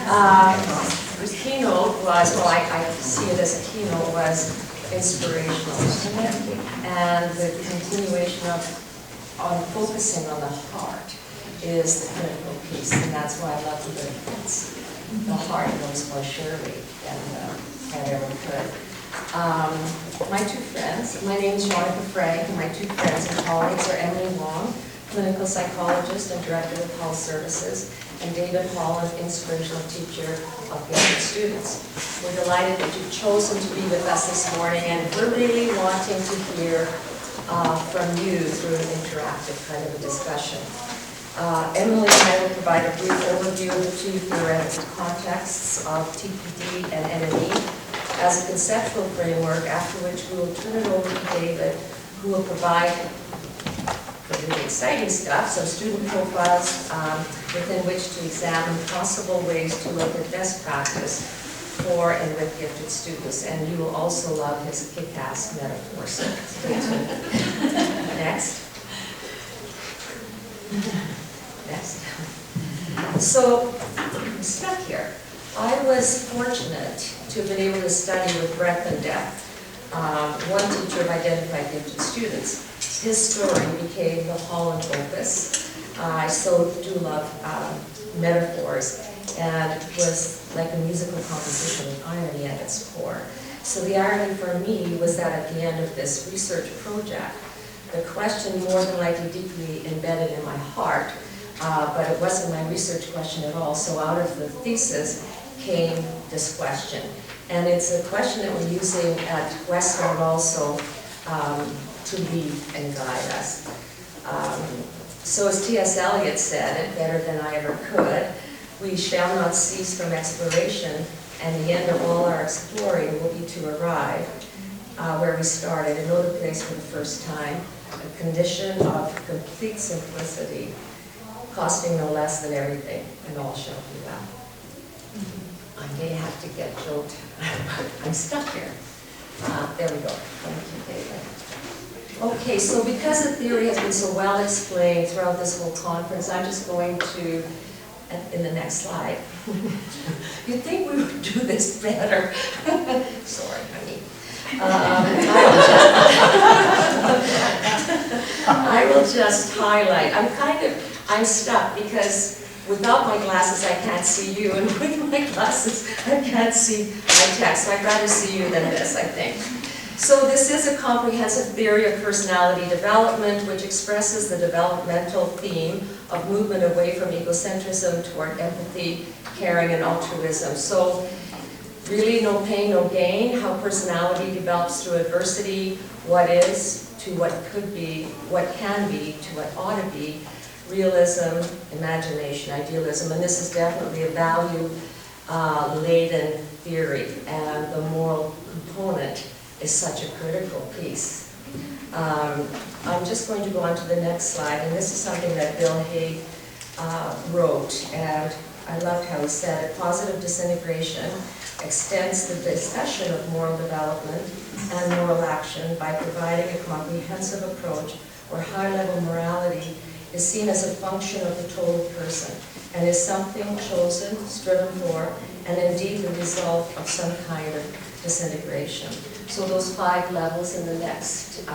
The keynote was, well, I see it as a keynote, was inspirational. And the continuation of on focusing on the heart is the critical piece, and that's why I love the difference. The heart knows more surely than I ever could. My two friends, my name is Janneke, and my two friends and colleagues are Emily Wang, clinical psychologist and director of health services, and David Holland, inspirational teacher of young students. We're delighted that you've chosen to be with us this morning, and we're really wanting to hear from you through an interactive kind of a discussion. Emily and I will provide a brief overview of the two theoretical contexts of TPD and NME as a conceptual framework, after which we will turn it over to David, who will provide the really exciting stuff, some student profiles within which to examine possible ways to look at best practice for and with gifted students. And you will also love his kick-ass metaphor, so stay tuned. Next. Next. So, I'm stuck here. I was fortunate to have been able to study with breadth and depth. One teacher of identified gifted students. His story became the Holland opus. I so do love metaphors, and it was like a musical composition with irony at its core. So the irony for me was that at the end of this research project, the question more than likely deeply embedded in my heart, but it wasn't my research question at all. So out of the thesis came this question. And it's a question that we're using at Western also to lead and guide us. So as T.S. Eliot said, it better than I ever could, we shall not cease from exploration, and the end of all our exploring will be to arrive where we started, and know the place for the first time, a condition of complete simplicity, costing no less than everything, and all shall be well. I may have to get joked. I'm stuck here. There we go. Thank you, David. Okay, so because the theory has been so well explained throughout this whole conference, I'm just going to, in the next slide, you'd think we would do this better. Sorry, honey. I will just highlight. I'm stuck because without my glasses I can't see you, and with my glasses I can't see my text. So I'd rather see you than this, I think. So this is a comprehensive theory of personality development which expresses the developmental theme of movement away from egocentrism toward empathy, caring, and altruism. So really no pain, no gain, how personality develops through adversity, what is to what could be, what can be to what ought to be, realism, imagination, idealism, and this is definitely a value-laden theory, and the moral component is such a critical piece. I'm just going to go on to the next slide, and this is something that Bill Hague wrote, and I loved how he said it. Positive disintegration extends the discussion of moral development and moral action by providing a comprehensive approach where high-level morality is seen as a function of the total person and is something chosen, striven for, and indeed the result of some kind of disintegration. So those 5 levels in the next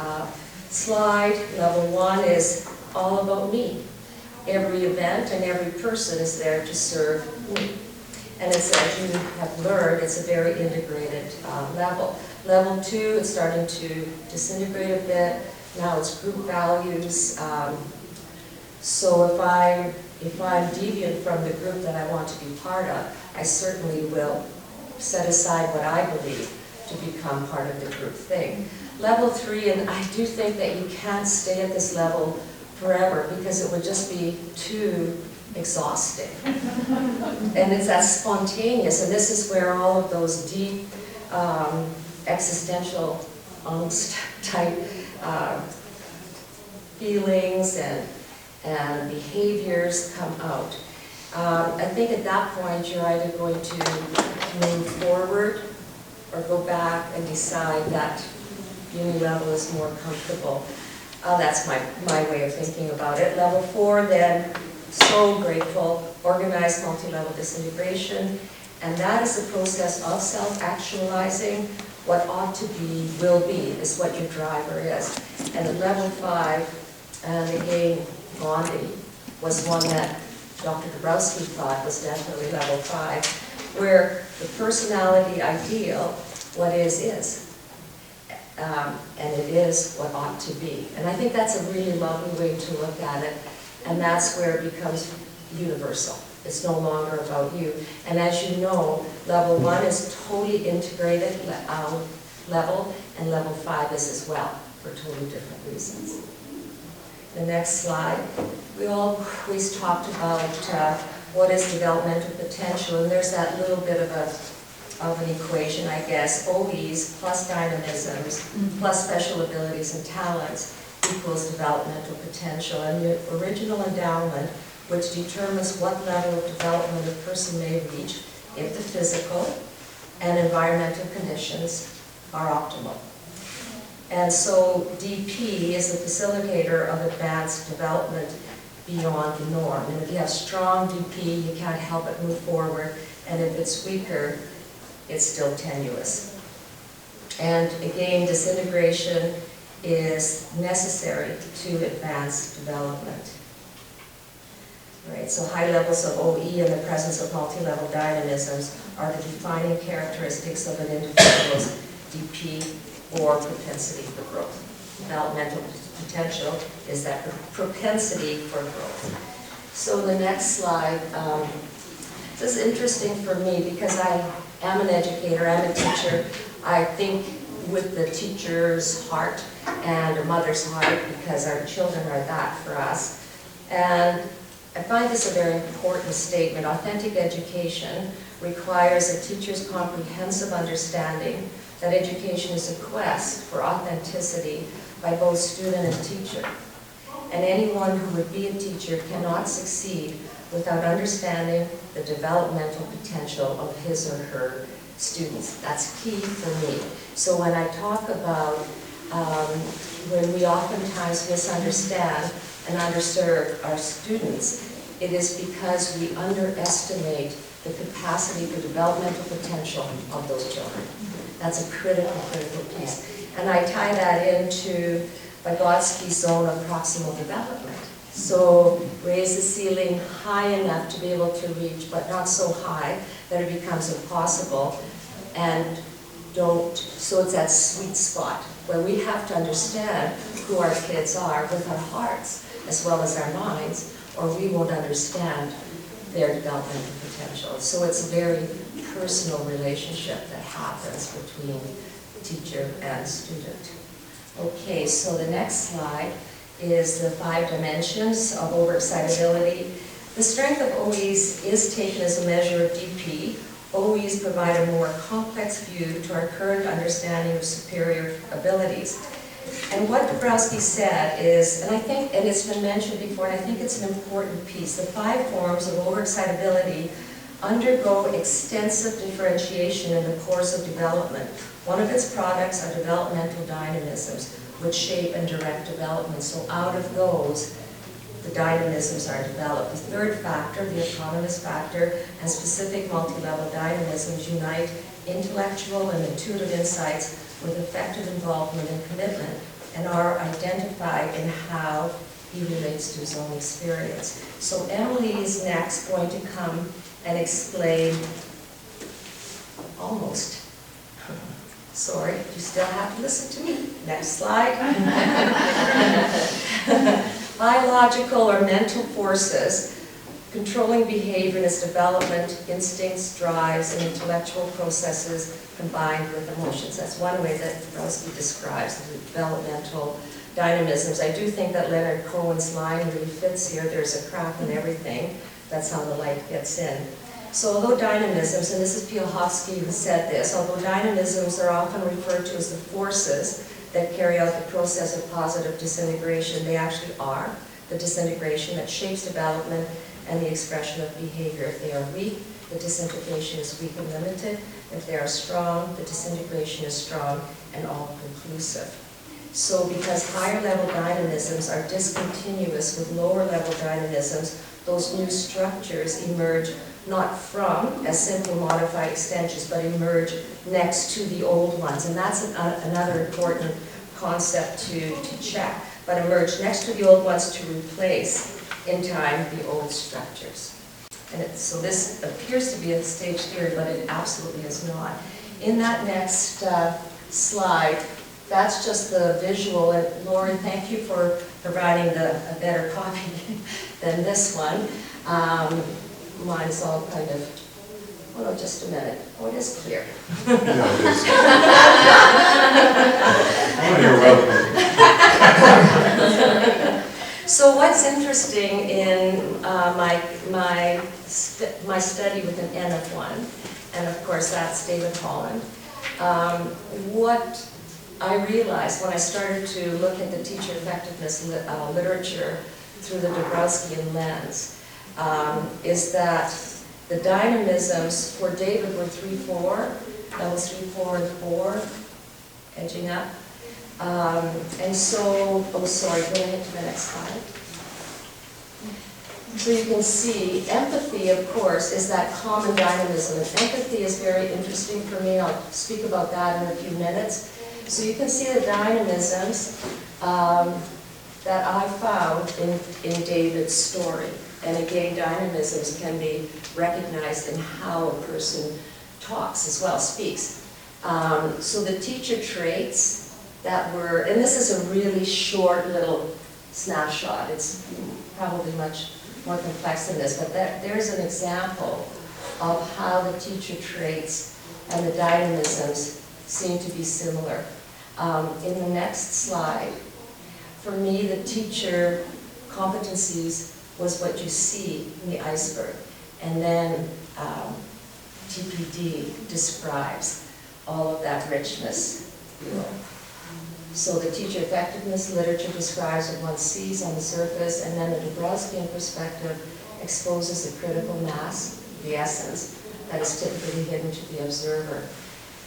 slide. Level 1 is all about me. Every event and every person is there to serve me. And it's, as you have learned, it's a very integrated level. Level 2, it's starting to disintegrate a bit. Now it's group values. So if I'm deviant from the group that I want to be part of, I certainly will set aside what I believe to become part of the group thing. Level 3, and I do think that you can't stay at this level forever because it would just be too exhausting. And it's that spontaneous, and this is where all of those deep existential angst type feelings and behaviors come out. I think at that point you're either going to move forward or go back and decide that uni level is more comfortable. That's my way of thinking about it. Level 4 then so grateful. Organized multi-level disintegration, and that is the process of self-actualizing. What ought to be, will be, is what your driver is. And at level 5, and again, Gandhi was one that Dr. Dabrowski thought was definitely level 5, where the personality ideal, what is. And it is what ought to be. And I think that's a really lovely way to look at it, and that's where it becomes universal. It's no longer about you. And as you know, level 1 is totally integrated level, and level 5 is as well, for totally different reasons. The next slide. We always talked about what is developmental potential, and there's that little bit of an equation, I guess. OEs plus dynamisms plus special abilities and talents equals developmental potential. And the original endowment, which determines what level of development a person may reach if the physical and environmental conditions are optimal. And so DP is the facilitator of advanced development beyond the norm. And if you have strong DP, you can't help but move forward. And if it's weaker, it's still tenuous. And again, disintegration is necessary to advance development. Right, so high levels of OE in the presence of multi-level dynamisms are the defining characteristics of an individual's DP or propensity for growth. Developmental potential is that propensity for growth. So the next slide, this is interesting for me because I am an educator, I'm a teacher. I think with the teacher's heart and a mother's heart because our children are that for us. And I find this a very important statement. Authentic education requires a teacher's comprehensive understanding that education is a quest for authenticity by both student and teacher. And anyone who would be a teacher cannot succeed without understanding the developmental potential of his or her students. That's key for me. So when I talk about when we oftentimes misunderstand and underserve our students, it is because we underestimate the capacity for developmental potential of those children. That's a critical piece. And I tie that into Dabrowski's zone of proximal development. So raise the ceiling high enough to be able to reach, but not so high that it becomes impossible. And so it's that sweet spot where we have to understand who our kids are with our hearts as well as our minds, or we won't understand their developmental potential. So it's a very personal relationship that happens between teacher and student. Okay, so the next slide is the 5 dimensions of overexcitability. The strength of OEs is taken as a measure of DP. OEs provide a more complex view to our current understanding of superior abilities. And what Dabrowski said is, and I think, and it's been mentioned before, and I think it's an important piece, the 5 forms of overexcitability undergo extensive differentiation in the course of development. One of its products are developmental dynamisms, which shape and direct development. So out of those, the dynamisms are developed. The third factor, the autonomous factor, and specific multi-level dynamisms unite intellectual and intuitive insights with effective involvement and commitment, and are identified in how he relates to his own experience. So Emily is next going to come and explain almost. Sorry, you still have to listen to me. Next slide. Biological or mental forces controlling behavior in its development, instincts, drives, and intellectual processes combined with emotions. That's one way that Dabrowski describes the developmental dynamisms. I do think that Leonard Cohen's line really fits here. There's a crack in everything. That's how the light gets in. So although dynamisms, and this is Pielhofsky who said this, although dynamisms are often referred to as the forces that carry out the process of positive disintegration, they actually are the disintegration that shapes development and the expression of behavior. If they are weak, the disintegration is weak and limited. If they are strong, the disintegration is strong and all-conclusive. So because higher level dynamisms are discontinuous with lower level dynamisms, those new structures emerge not from as simply modified extensions, but emerge next to the old ones. And that's another important concept to check. But emerge next to the old ones to replace, in time, the old structures. And so this appears to be a stage theory, but it absolutely is not. In that next slide, that's just the visual. And Lauren, thank you for providing a better copy than this one. Mine's all kind of, oh no, just a minute. Oh, it is clear. Yeah, it is. Oh, you're welcome. So what's interesting in my study with an N of 1, and of course that's David Holland, what I realized when I started to look at the teacher effectiveness literature through the Dabrowskian lens is that the dynamisms for David were 3-4, that was 3, 4, and 4, edging up. And so, oh sorry, go ahead to the next slide. So you can see empathy, of course, is that common dynamism. And empathy is very interesting for me. I'll speak about that in a few minutes. So you can see the dynamisms that I found in David's story. And again, dynamisms can be recognized in how a person talks as well, speaks. So the teacher traits that were, and this is a really short little snapshot. It's probably much more complex than this, but there's an example of how the teacher traits and the dynamisms seem to be similar. In the next slide, for me, the teacher competencies was what you see in the iceberg. And then TPD describes all of that richness below. So the teacher effectiveness literature describes what one sees on the surface, and then the Dabrowskian perspective exposes the critical mass, the essence, that is typically hidden to the observer.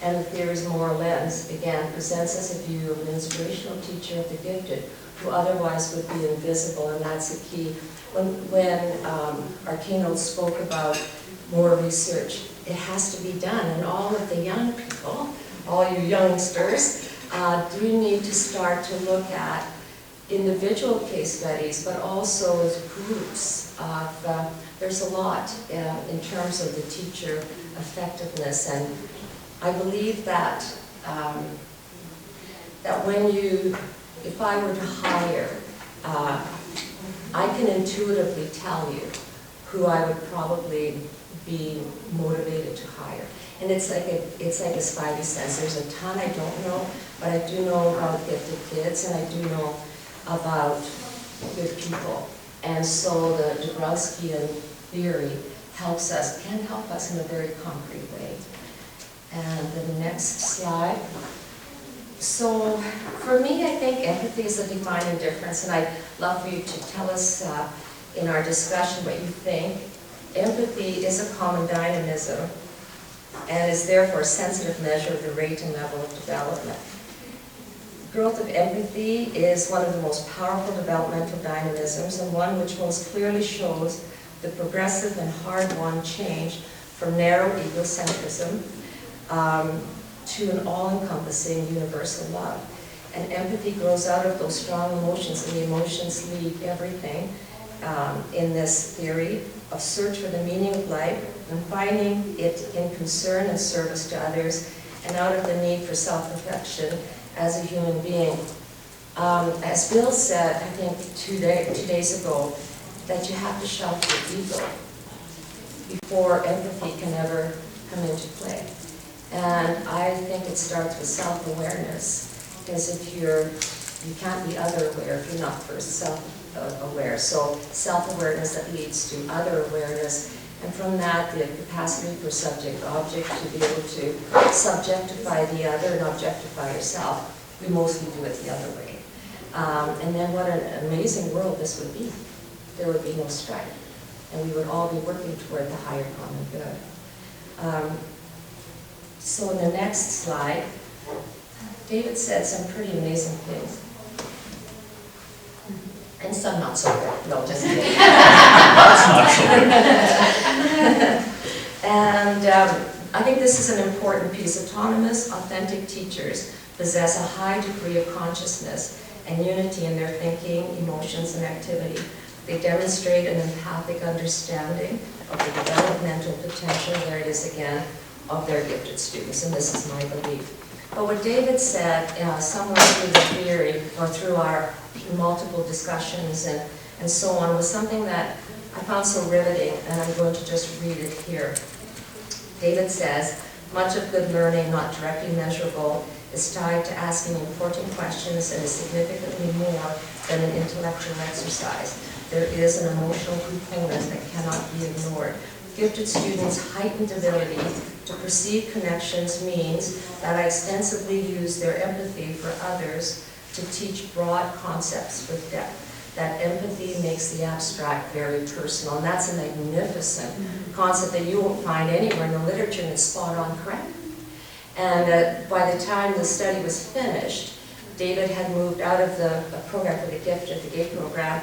And the theory's moral lens, again, presents us a view of an inspirational teacher of the gifted, who otherwise would be invisible, and that's the key. When our keynote spoke about more research, it has to be done, and all of the young people, all you youngsters, do need to start to look at individual case studies, but also as groups. There's a lot in terms of the teacher effectiveness, and I believe that that if I were to hire, I can intuitively tell you who I would probably be motivated to hire. And it's like a spidey sense. There's a ton I don't know, but I do know about gifted kids, and I do know about good people. And so the Dabrowskian theory can help us in a very concrete way. And the next slide. So for me, I think empathy is a defining difference, and I'd love for you to tell us in our discussion what you think. Empathy is a common dynamism and is therefore a sensitive measure of the rate and level of development. Growth of empathy is one of the most powerful developmental dynamisms, and one which most clearly shows the progressive and hard-won change from narrow egocentrism to an all-encompassing universal love. And empathy grows out of those strong emotions, and the emotions lead everything in this theory of search for the meaning of life and finding it in concern and service to others, and out of the need for self-perfection as a human being. As Bill said, I think two days ago, that you have to shelter your ego before empathy can ever come into play. And I think it starts with self-awareness, because if you can't be other-aware if you're not first self-aware. So self-awareness that leads to other-awareness, and from that, the capacity for subject-object to be able to subjectify the other and objectify yourself. We mostly do it the other way. And then what an amazing world this would be. There would be no strife, and we would all be working toward the higher common good. So in the next slide, David said some pretty amazing things. And some not so good. No, just kidding. That's not so good. And I think this is an important piece. Autonomous, authentic teachers possess a high degree of consciousness and unity in their thinking, emotions, and activity. They demonstrate an empathic understanding of the developmental potential, there it is again, of their gifted students, and this is my belief. But what David said, somewhere through the theory, or through our multiple discussions and so on, was something that I found so riveting, and I'm going to just read it here. David says, much of good learning, not directly measurable, is tied to asking important questions and is significantly more than an intellectual exercise. There is an emotional component that cannot be ignored. Gifted students' heightened ability to perceive connections means that I extensively use their empathy for others to teach broad concepts with depth. That empathy makes the abstract very personal, and that's a magnificent concept that you won't find anywhere in the literature, and it's spot on correct. And by the time the study was finished, David had moved out of the program for the gifted, the GATE program,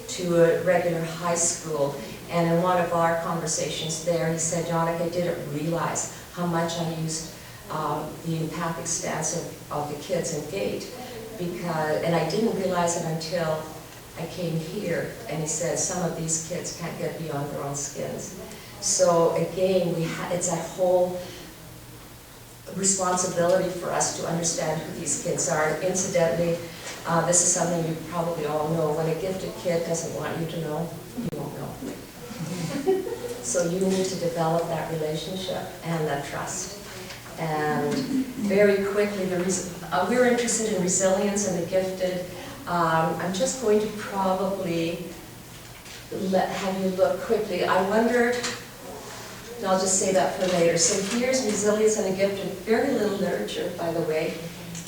to a regular high school. And in one of our conversations there, he said, Janneke, I didn't realize how much I used the empathic stance of the kids in GATE, and I didn't realize it until I came here. And he said, some of these kids can't get beyond their own skins. So again, it's a whole responsibility for us to understand who these kids are. Incidentally, this is something you probably all know. When a gifted kid doesn't want you to know, you won't know. So you need to develop that relationship and that trust. And very quickly, we're interested in resilience and the gifted. I'm just going to probably have you look quickly. I wondered, and I'll just say that for later. So here's resilience and the gifted. Very little literature, by the way.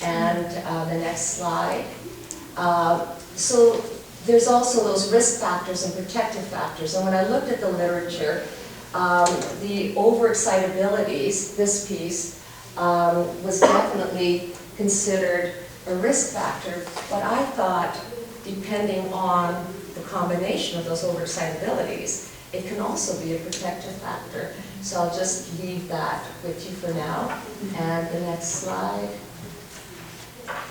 And the next slide. So there's also those risk factors and protective factors. And when I looked at the literature, the overexcitabilities, this piece, was definitely considered a risk factor. But I thought, depending on the combination of those overexcitabilities, it can also be a protective factor. So I'll just leave that with you for now. And the next slide.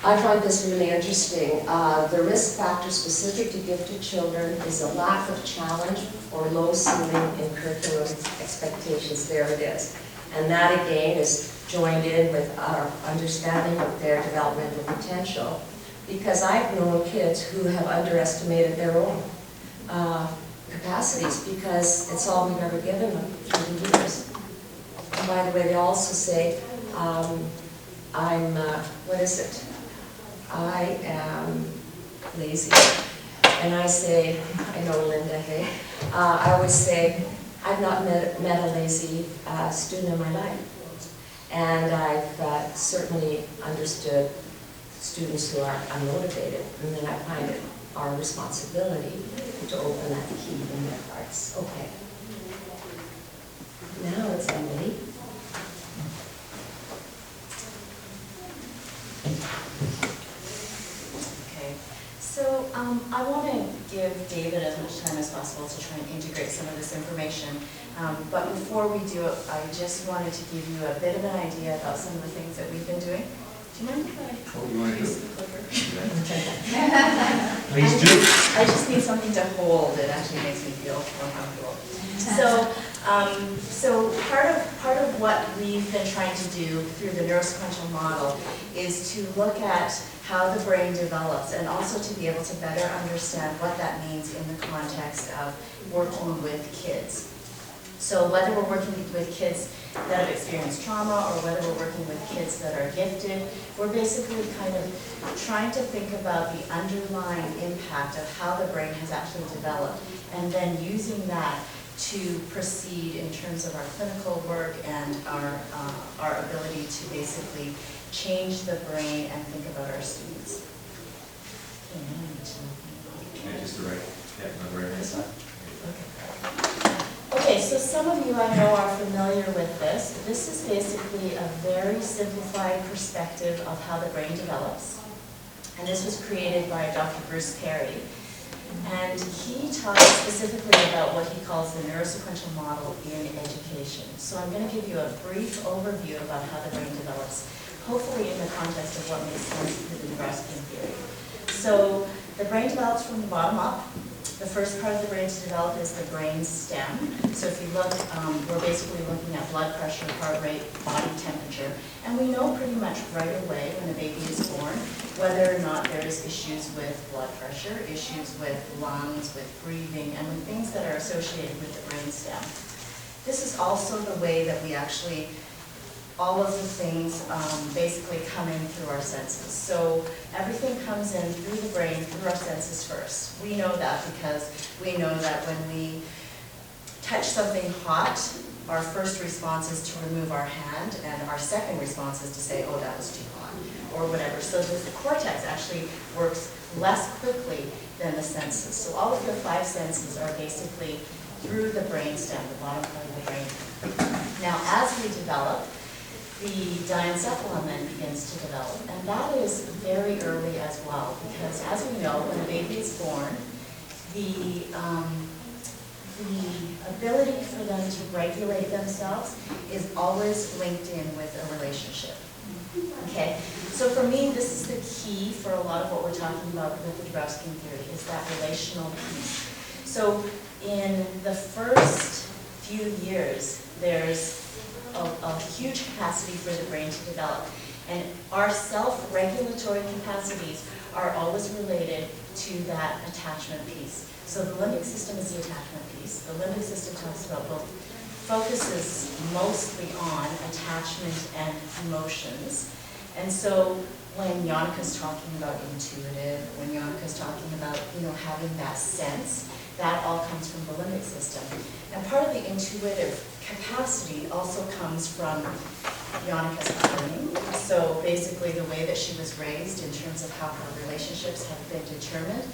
I find this really interesting. The risk factor specific to gifted children is a lack of challenge or low ceiling in curriculum expectations. There it is. And that again is joined in with our understanding of their developmental potential, because I've known kids who have underestimated their own capacities because it's all we've ever given them through the years. And by the way, they also say, what is it? I am lazy. And I say, I know Linda, hey, I always say, I've not met a lazy student in my life. And I've certainly understood students who are unmotivated, and then I find it our responsibility to open that key in their hearts. Okay. Now it's Emily. Okay, so I want to give David as much time as possible to try and integrate some of this information. But before we do it, I just wanted to give you a bit of an idea about some of the things that we've been doing. Do you mind if I use the clicker? Please do. I just need something to hold. It actually makes me feel more comfortable. So part of what we've been trying to do through the neurosequential model is to look at how the brain develops, and also to be able to better understand what that means in the context of working with kids. So whether we're working with kids that have experienced trauma or whether we're working with kids that are gifted, we're basically kind of trying to think about the underlying impact of how the brain has actually developed, and then using that to proceed in terms of our clinical work and our ability to basically change the brain and think about our students. Okay, just the right, on the right hand side. Okay, so some of you I know are familiar with this. This is basically a very simplified perspective of how the brain develops. And this was created by Dr. Bruce Perry. And he talks specifically about what he calls the neurosequential model in education. So I'm going to give you a brief overview about how the brain develops, hopefully in the context of what makes sense with the Dabrowskian theory. So the brain develops from the bottom up. The first part of the brain to develop is the brain stem. So if you look, we're basically looking at blood pressure, heart rate, body temperature. And we know pretty much right away when a baby is born whether or not there's issues with blood pressure, issues with lungs, with breathing, and with things that are associated with the brain stem. This is also the way that we actually, all of the things basically come in through our senses. So everything comes in through the brain, through our senses first. We know that because we know that when we touch something hot, our first response is to remove our hand, and our second response is to say, oh, that was too hot, or whatever. So the cortex actually works less quickly than the senses. So all of your five senses are basically through the brain stem, the bottom part of the brain. Now, as we develop, the diencephalon then begins to develop, and that is very early as well, because as we know, when a baby is born, the ability for them to regulate themselves is always linked in with a relationship. Okay, so for me, this is the key for a lot of what we're talking about with the Dabrowskian theory, is that relational piece. So in the first few years, there's a huge capacity for the brain to develop. And our self-regulatory capacities are always related to that attachment piece. So the limbic system is the attachment piece. The limbic system talks about both, focuses mostly on attachment and emotions. And so when Janneke's talking about intuitive, when Janneke's talking about, having that sense, that all comes from the limbic system. And part of the intuitive capacity also comes from Janneke's upbringing. So basically the way that she was raised in terms of how her relationships have been determined,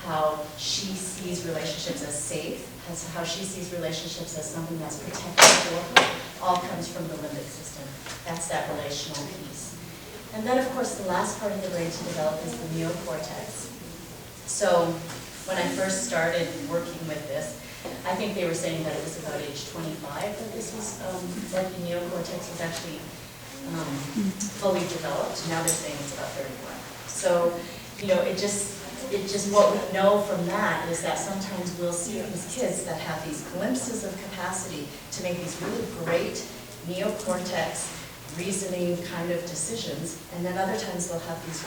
how she sees relationships as safe, how she sees relationships as something that's protected for her, all comes from the limbic system. That's that relational piece. And then, of course, the last part of the brain to develop is the neocortex. So when I first started working with this, I think they were saying that it was about age 25 that this was, that the neocortex was actually fully developed. Now they're saying it's about 31. So, it just what we know from that is that sometimes we'll see these kids that have these glimpses of capacity to make these really great neocortex reasoning kind of decisions, and then other times they'll have these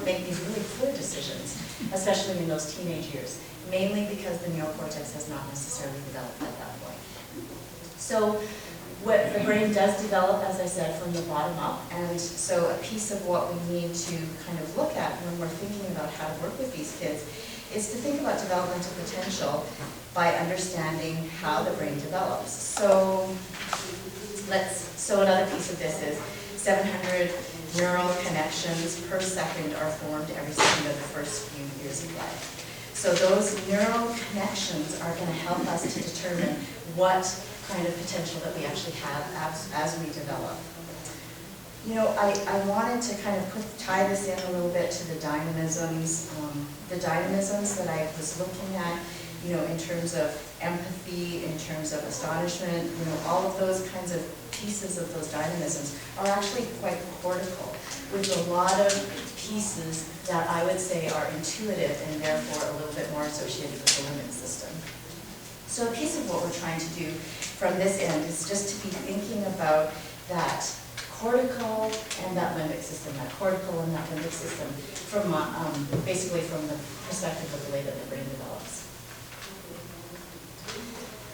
make these really poor decisions, especially in those teenage years, mainly because the neocortex has not necessarily developed at that point. So what the brain does develop, as I said, from the bottom up, and so a piece of what we need to kind of look at when we're thinking about how to work with these kids is to think about developmental potential by understanding how the brain develops. So another piece of this is 700 neural connections per second are formed every second of the first few years of life. So those neural connections are going to help us to determine what kind of potential that we actually have as we develop. I wanted to kind of tie this in a little bit to the dynamisms. The dynamisms that I was looking at, in terms of empathy, in terms of astonishment, all of those kinds of pieces of those dynamisms are actually quite cortical, with a lot of pieces that I would say are intuitive and therefore a little bit more associated with the limbic system. So a piece of what we're trying to do from this end is just to be thinking about that cortical and that limbic system, from basically from the perspective of the way that the brain develops.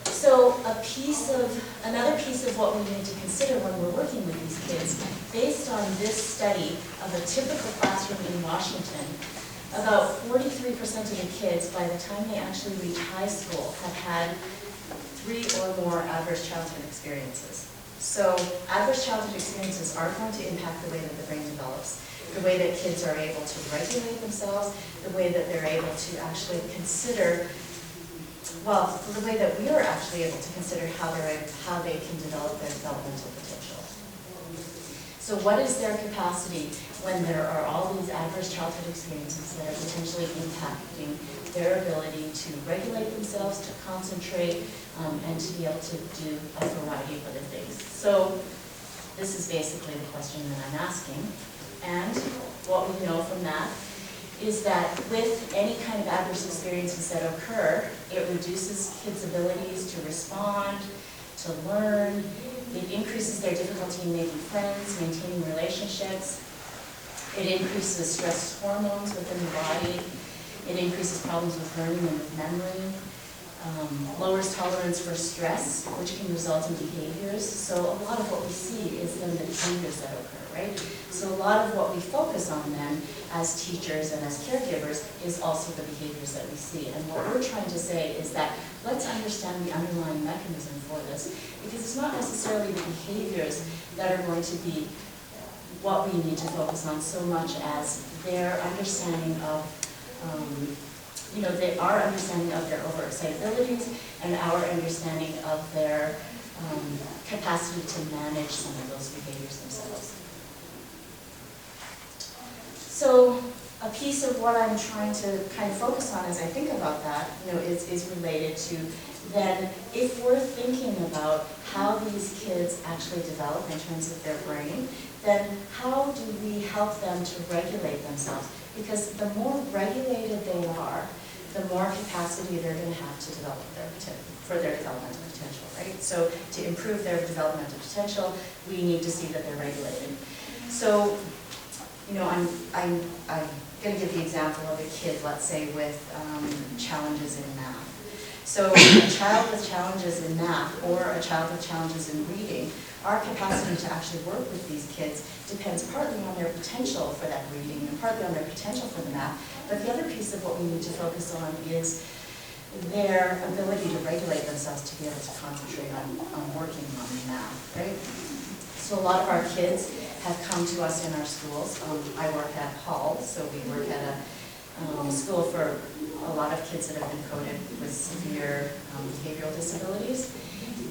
So another piece of what we need to consider when we're working with these kids, based on this study of a typical classroom in Washington, about 43% of the kids, by the time they actually reach high school, have had 3 or more adverse childhood experiences. So adverse childhood experiences are going to impact the way that the brain develops, the way that kids are able to regulate themselves, the way that they're able to actually consider, the way that we are actually able to consider how they can develop their developmental potential. So what is their capacity when there are all these adverse childhood experiences that are potentially impacting their ability to regulate themselves, to concentrate, and to be able to do a variety of other things. So this is basically the question that I'm asking. And what we know from that is that with any kind of adverse experiences that occur, it reduces kids' abilities to respond, to learn. It increases their difficulty in making friends, maintaining relationships. It increases stress hormones within the body. It increases problems with learning and with memory. Lowers tolerance for stress, which can result in behaviors. So a lot of what we see is then the behaviors that occur, right? So a lot of what we focus on then as teachers and as caregivers is also the behaviors that we see. And what we're trying to say is that let's understand the underlying mechanism for this, because it's not necessarily the behaviors that are going to be what we need to focus on so much as their understanding of our understanding of their overexcitabilities and our understanding of their capacity to manage some of those behaviors themselves. So a piece of what I'm trying to kind of focus on as I think about that, is related to then if we're thinking about how these kids actually develop in terms of their brain, then how do we help them to regulate themselves? Because the more regulated they are, the more capacity they're going to have to develop for their developmental potential, right? So to improve their developmental potential, we need to see that they're regulated. So, I'm going to give the example of a kid, let's say, with challenges in math. So a child with challenges in math or a child with challenges in reading, our capacity to actually work with these kids depends partly on their potential for that reading and partly on their potential for the math. But the other piece of what we need to focus on is their ability to regulate themselves to be able to concentrate on working on math, right? So a lot of our kids have come to us in our schools. I work at Holland, so we work at a school for a lot of kids that have been coded with severe behavioral disabilities.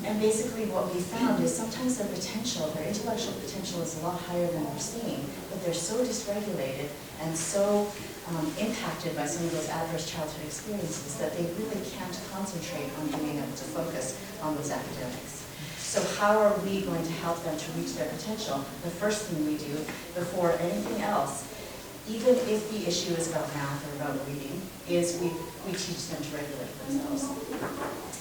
And basically what we found is sometimes their potential, their intellectual potential is a lot higher than we're seeing, but they're so dysregulated and so impacted by some of those adverse childhood experiences that they really can't concentrate on being able to focus on those academics. So how are we going to help them to reach their potential? The first thing we do before anything else, even if the issue is about math or about reading, is we teach them to regulate themselves.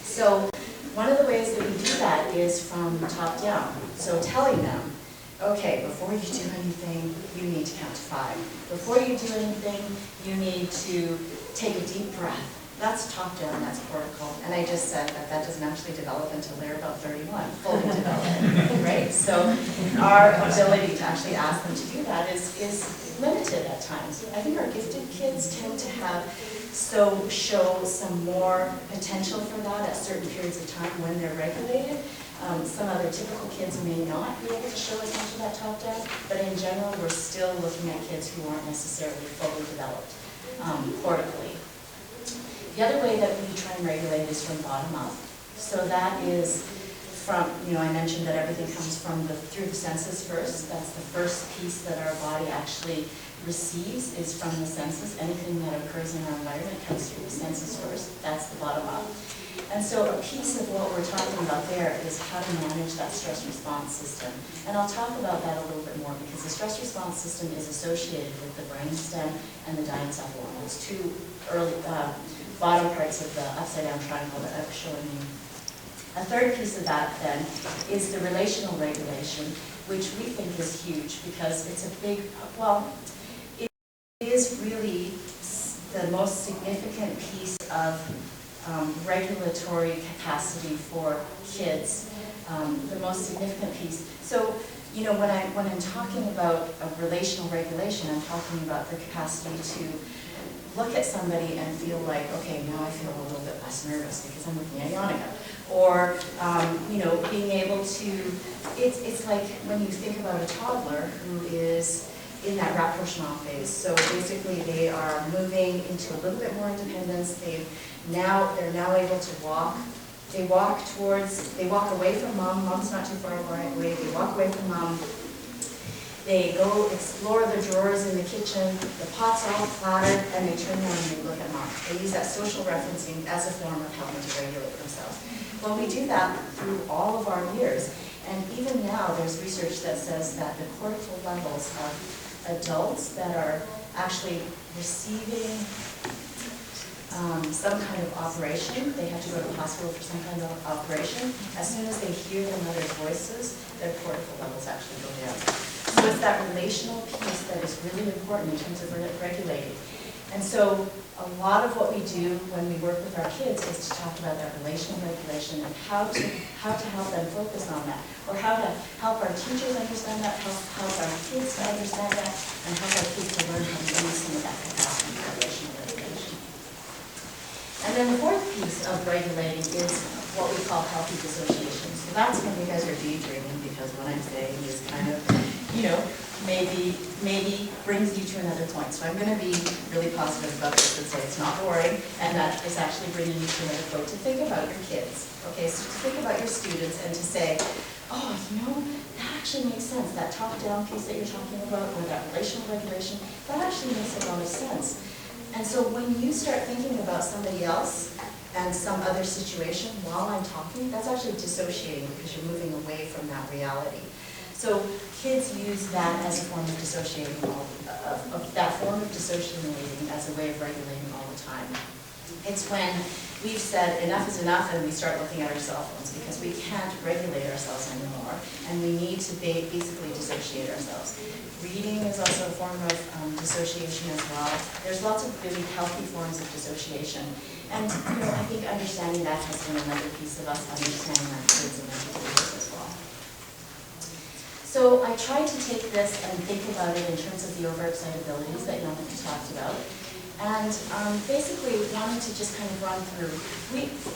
So one of the ways that we do that is from top down. So telling them, okay, before you do anything, you need to count to 5. Before you do anything, you need to take a deep breath. That's top down, that's cortical. And I just said that that doesn't actually develop until they're about 31, fully developed, right? So our ability to actually ask them to do that is limited at times. I think our gifted kids tend to show some more potential for that at certain periods of time when they're regulated. Some other typical kids may not be able to show as much of that top down, but in general, we're still looking at kids who aren't necessarily fully developed cortically. The other way that we try and regulate is from bottom up. So that is from, I mentioned that everything comes through the senses first. That's the first piece that our body actually receives is from the senses. Anything that occurs in our environment comes through the senses first. That's the bottom up. And so a piece of what we're talking about there is how to manage that stress response system. And I'll talk about that a little bit more because the stress response system is associated with the brainstem and the diencephalon. Those two early bottom parts of the upside-down triangle that I'm showing you. A third piece of that, then, is the relational regulation, which we think is huge because it's a big, it is really the most significant piece of regulatory capacity for kids, the most significant piece. So, when I'm talking about a relational regulation, I'm talking about the capacity to look at somebody and feel like, okay, now I feel a little bit less nervous because I'm looking at Janneke. Or, being able to, it's like when you think about a toddler who is in that rapprochement phase. So basically they are moving into a little bit more independence. They're now able to walk. They walk away from mom. Mom's not too far away. They walk away from mom. They go explore the drawers in the kitchen, the pots are all clattered, and they turn around and they look at mom. They use that social referencing as a form of helping to regulate themselves. Well, we do that through all of our years. And even now, there's research that says that the cortical levels of adults that are actually receiving some kind of operation, they have to go to the hospital for some kind of operation, as soon as they hear their mother's voices, their cortical levels actually go down. So it's that relational piece that is really important in terms of regulating. And so a lot of what we do when we work with our kids is to talk about that relational regulation and how to help them focus on that, or how to help our teachers understand that, help our kids to understand that, and help our kids to learn how to use some of that capacity for relational regulation. And then the fourth piece of regulating is what we call healthy dissociation. So that's when you guys are daydreaming, because what I'm saying is kind of, maybe brings you to another point. So I'm going to be really positive about this and say it's not boring, and that it's actually bringing you to another point to think about your kids. Okay, so to think about your students and to say, oh, that actually makes sense. That top-down piece that you're talking about, or that relational regulation, that actually makes a lot of sense. And so when you start thinking about somebody else and some other situation while I'm talking, that's actually dissociating, because you're moving away from that reality. So kids use that as a form of dissociating, that form of dissociating as a way of regulating all the time. It's when we've said enough is enough and we start looking at our cell phones because we can't regulate ourselves anymore, and we need to basically dissociate ourselves. Reading is also a form of dissociation as well. There's lots of really healthy forms of dissociation. And I think understanding that has been another piece of us understanding our kids and their behaviors as well. So I tried to take this and think about it in terms of the overexcitabilities that Janneke talked about. And basically wanted to just kind of run through,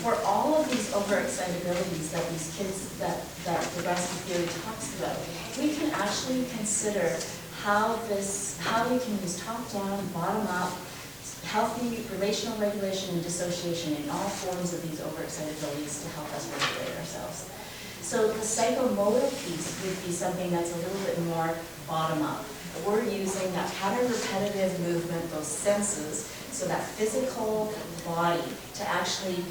for all of these overexcitabilities that these kids, that Dabrowski theory talks about, we can actually consider how we can use top-down, bottom-up, healthy relational regulation and dissociation in all forms of these overexcitabilities to help us regulate ourselves. So the psychomotor piece would be something that's a little bit more bottom-up. We're using that pattern repetitive movement, those senses, so that physical body to actually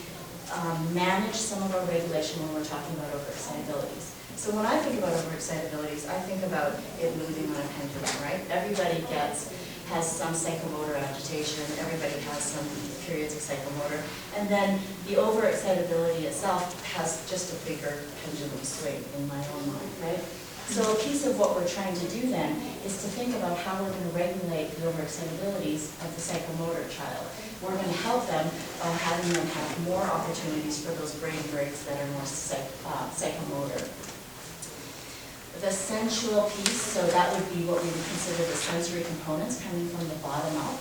manage some of our regulation when we're talking about overexcitabilities. So when I think about overexcitabilities, I think about it moving on a pendulum, right? Everybody has some psychomotor agitation, everybody has some periods of psychomotor, and then the overexcitability itself has just a bigger pendulum swing in my own mind, right? So a piece of what we're trying to do then is to think about how we're going to regulate the overexcitabilities of the psychomotor child. We're going to help them by having them have more opportunities for those brain breaks that are more psychomotor. The sensual piece, so that would be what we would consider the sensory components coming from the bottom up.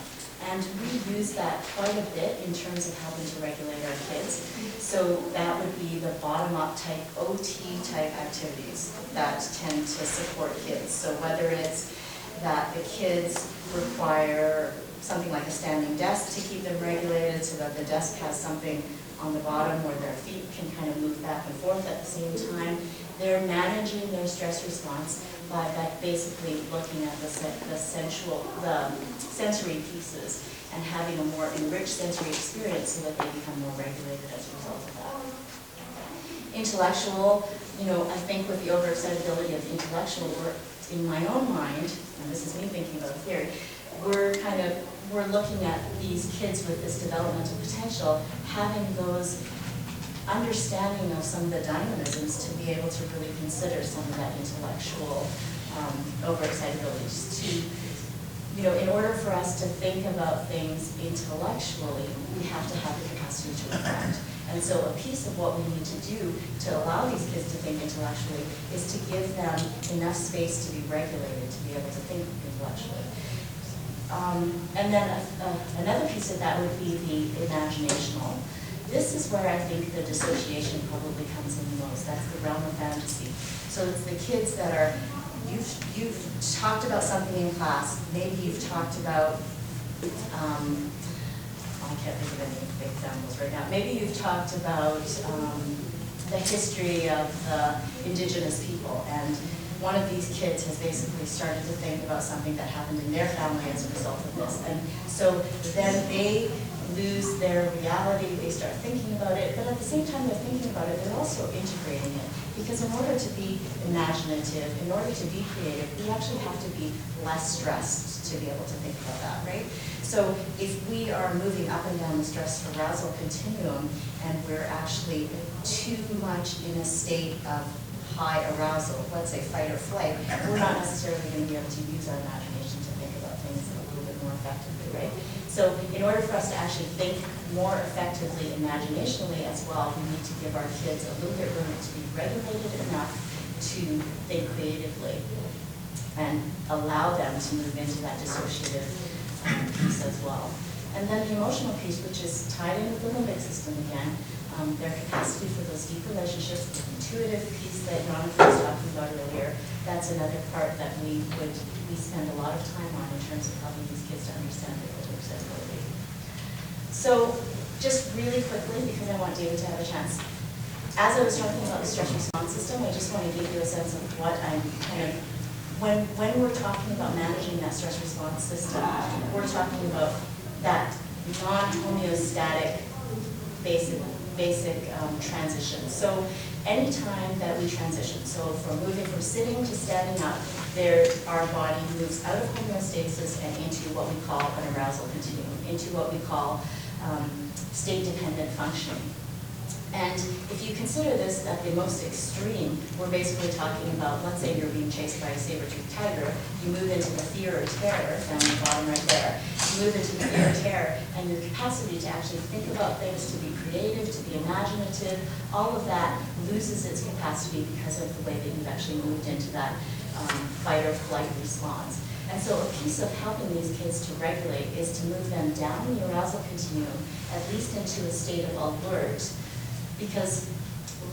And we use that quite a bit in terms of helping to regulate our kids. So that would be the bottom-up type, OT type activities that tend to support kids. So whether it's that the kids require something like a standing desk to keep them regulated, so that the desk has something on the bottom where their feet can kind of move back and forth at the same time. They're managing their stress response by basically looking at the sensory pieces and having a more enriched sensory experience so that they become more regulated as a result of that. Intellectual, I think with the overexcitability of the intellectual work, in my own mind, and this is me thinking about the theory, we're looking at these kids with this developmental potential, having those understanding of some of the dynamisms to be able to really consider some of that intellectual overexcitabilities. In order for us to think about things intellectually, we have to have the capacity to reflect. And so a piece of what we need to do to allow these kids to think intellectually is to give them enough space to be regulated, to be able to think intellectually. And then another piece of that would be the imaginational. This is where I think the dissociation probably comes in the most. That's the realm of fantasy. So it's the kids that are, you've talked about something in class, maybe you've talked about, I can't think of any examples right now. Maybe you've talked about the history of the indigenous people, and one of these kids has basically started to think about something that happened in their family as a result of this. And so then they lose their reality, they start thinking about it, but at the same time they're thinking about it, they're also integrating it. Because in order to be imaginative, in order to be creative, we actually have to be less stressed to be able to think about that, right? So if we are moving up and down the stress arousal continuum and we're actually too much in a state of high arousal, let's say fight or flight, we're not necessarily going to be able to use our imagination to think about things a little bit more effectively, right? So in order for us to actually think more effectively imaginationally as well, we need to give our kids a little bit room to be regulated enough to think creatively and allow them to move into that dissociative piece as well. And then the emotional piece, which is tied in with the limbic system again, their capacity for those deep relationships, the intuitive piece that Janneke was talking about earlier, that's another part that we spend a lot of time on in terms of helping these kids to understand their ability. So just really quickly, because I want David to have a chance, as I was talking about the stress response system, I just want to give you a sense of what I'm kind of, when we're talking about managing that stress response system, we're talking about that non-homeostatic basic transition. So anytime that we transition, so from moving from sitting to standing up, our body moves out of homeostasis and into what we call an arousal continuum, into what we call state-dependent functioning. And if you consider this at the most extreme, we're basically talking about, let's say you're being chased by a saber-toothed tiger, you move into the fear or terror, down the bottom right there, you move into the fear or terror, and your capacity to actually think about things, to be creative, to be imaginative, all of that loses its capacity because of the way that you've actually moved into that fight or flight response. And so a piece of helping these kids to regulate is to move them down the arousal continuum, at least into a state of alert, because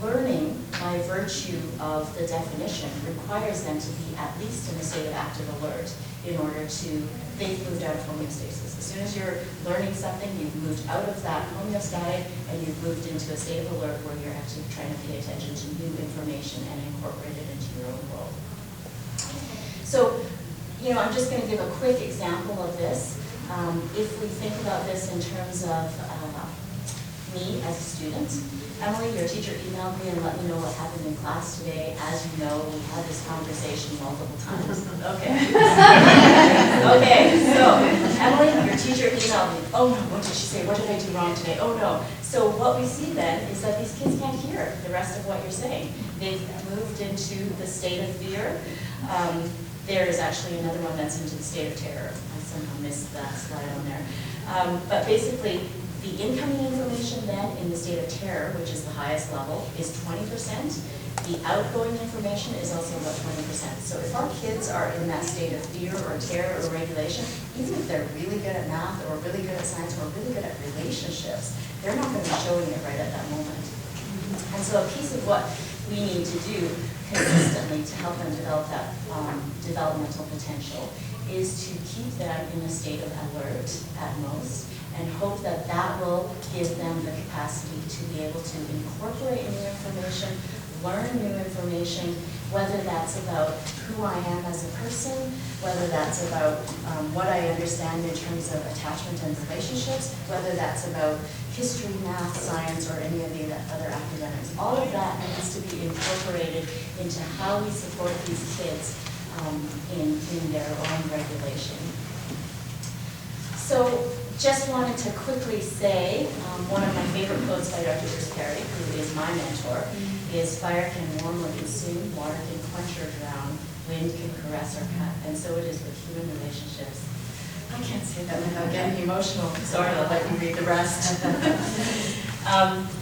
learning, by virtue of the definition, requires them to be at least in a state of active alert in order to, they've moved out of homeostasis. As soon as you're learning something, you've moved out of that homeostatic and you've moved into a state of alert where you're actually trying to pay attention to new information and incorporate it into your own world. So, you know, I'm just going to give a quick example of this. If we think about this in terms of me as a student, Emily, your teacher emailed me and let me know what happened in class today. As you know, we had this conversation multiple times. Okay. Okay, so Emily, your teacher emailed me. Oh no, what did she say? What did I do wrong today? Oh no. So what we see then is that these kids can't hear the rest of what you're saying. They've moved into the state of fear. There is actually another one that's into the state of terror. I somehow missed that slide on there. But basically, the incoming information then in the state of terror, which is the highest level, is 20%. The outgoing information is also about 20%. So if our kids are in that state of fear or terror or regulation, even if they're really good at math or really good at science or really good at relationships, they're not going to be showing it right at that moment. And so a piece of what we need to do consistently to help them develop that developmental potential is to keep them in a state of alert at most, and hope that that will give them the capacity to be able to incorporate new information, learn new information, whether that's about who I am as a person, whether that's about what I understand in terms of attachment and relationships, whether that's about history, math, science, or any of the other academics. All of that needs to be incorporated into how we support these kids in their own regulation. So just wanted to quickly say, one of my favorite quotes by Dr. Dabrowski, who is my mentor, is fire can warm or consume, water can quench or drown, wind can caress or cut, and so it is with human relationships. I can't say that without getting emotional. Sorry, I'll let you read the rest.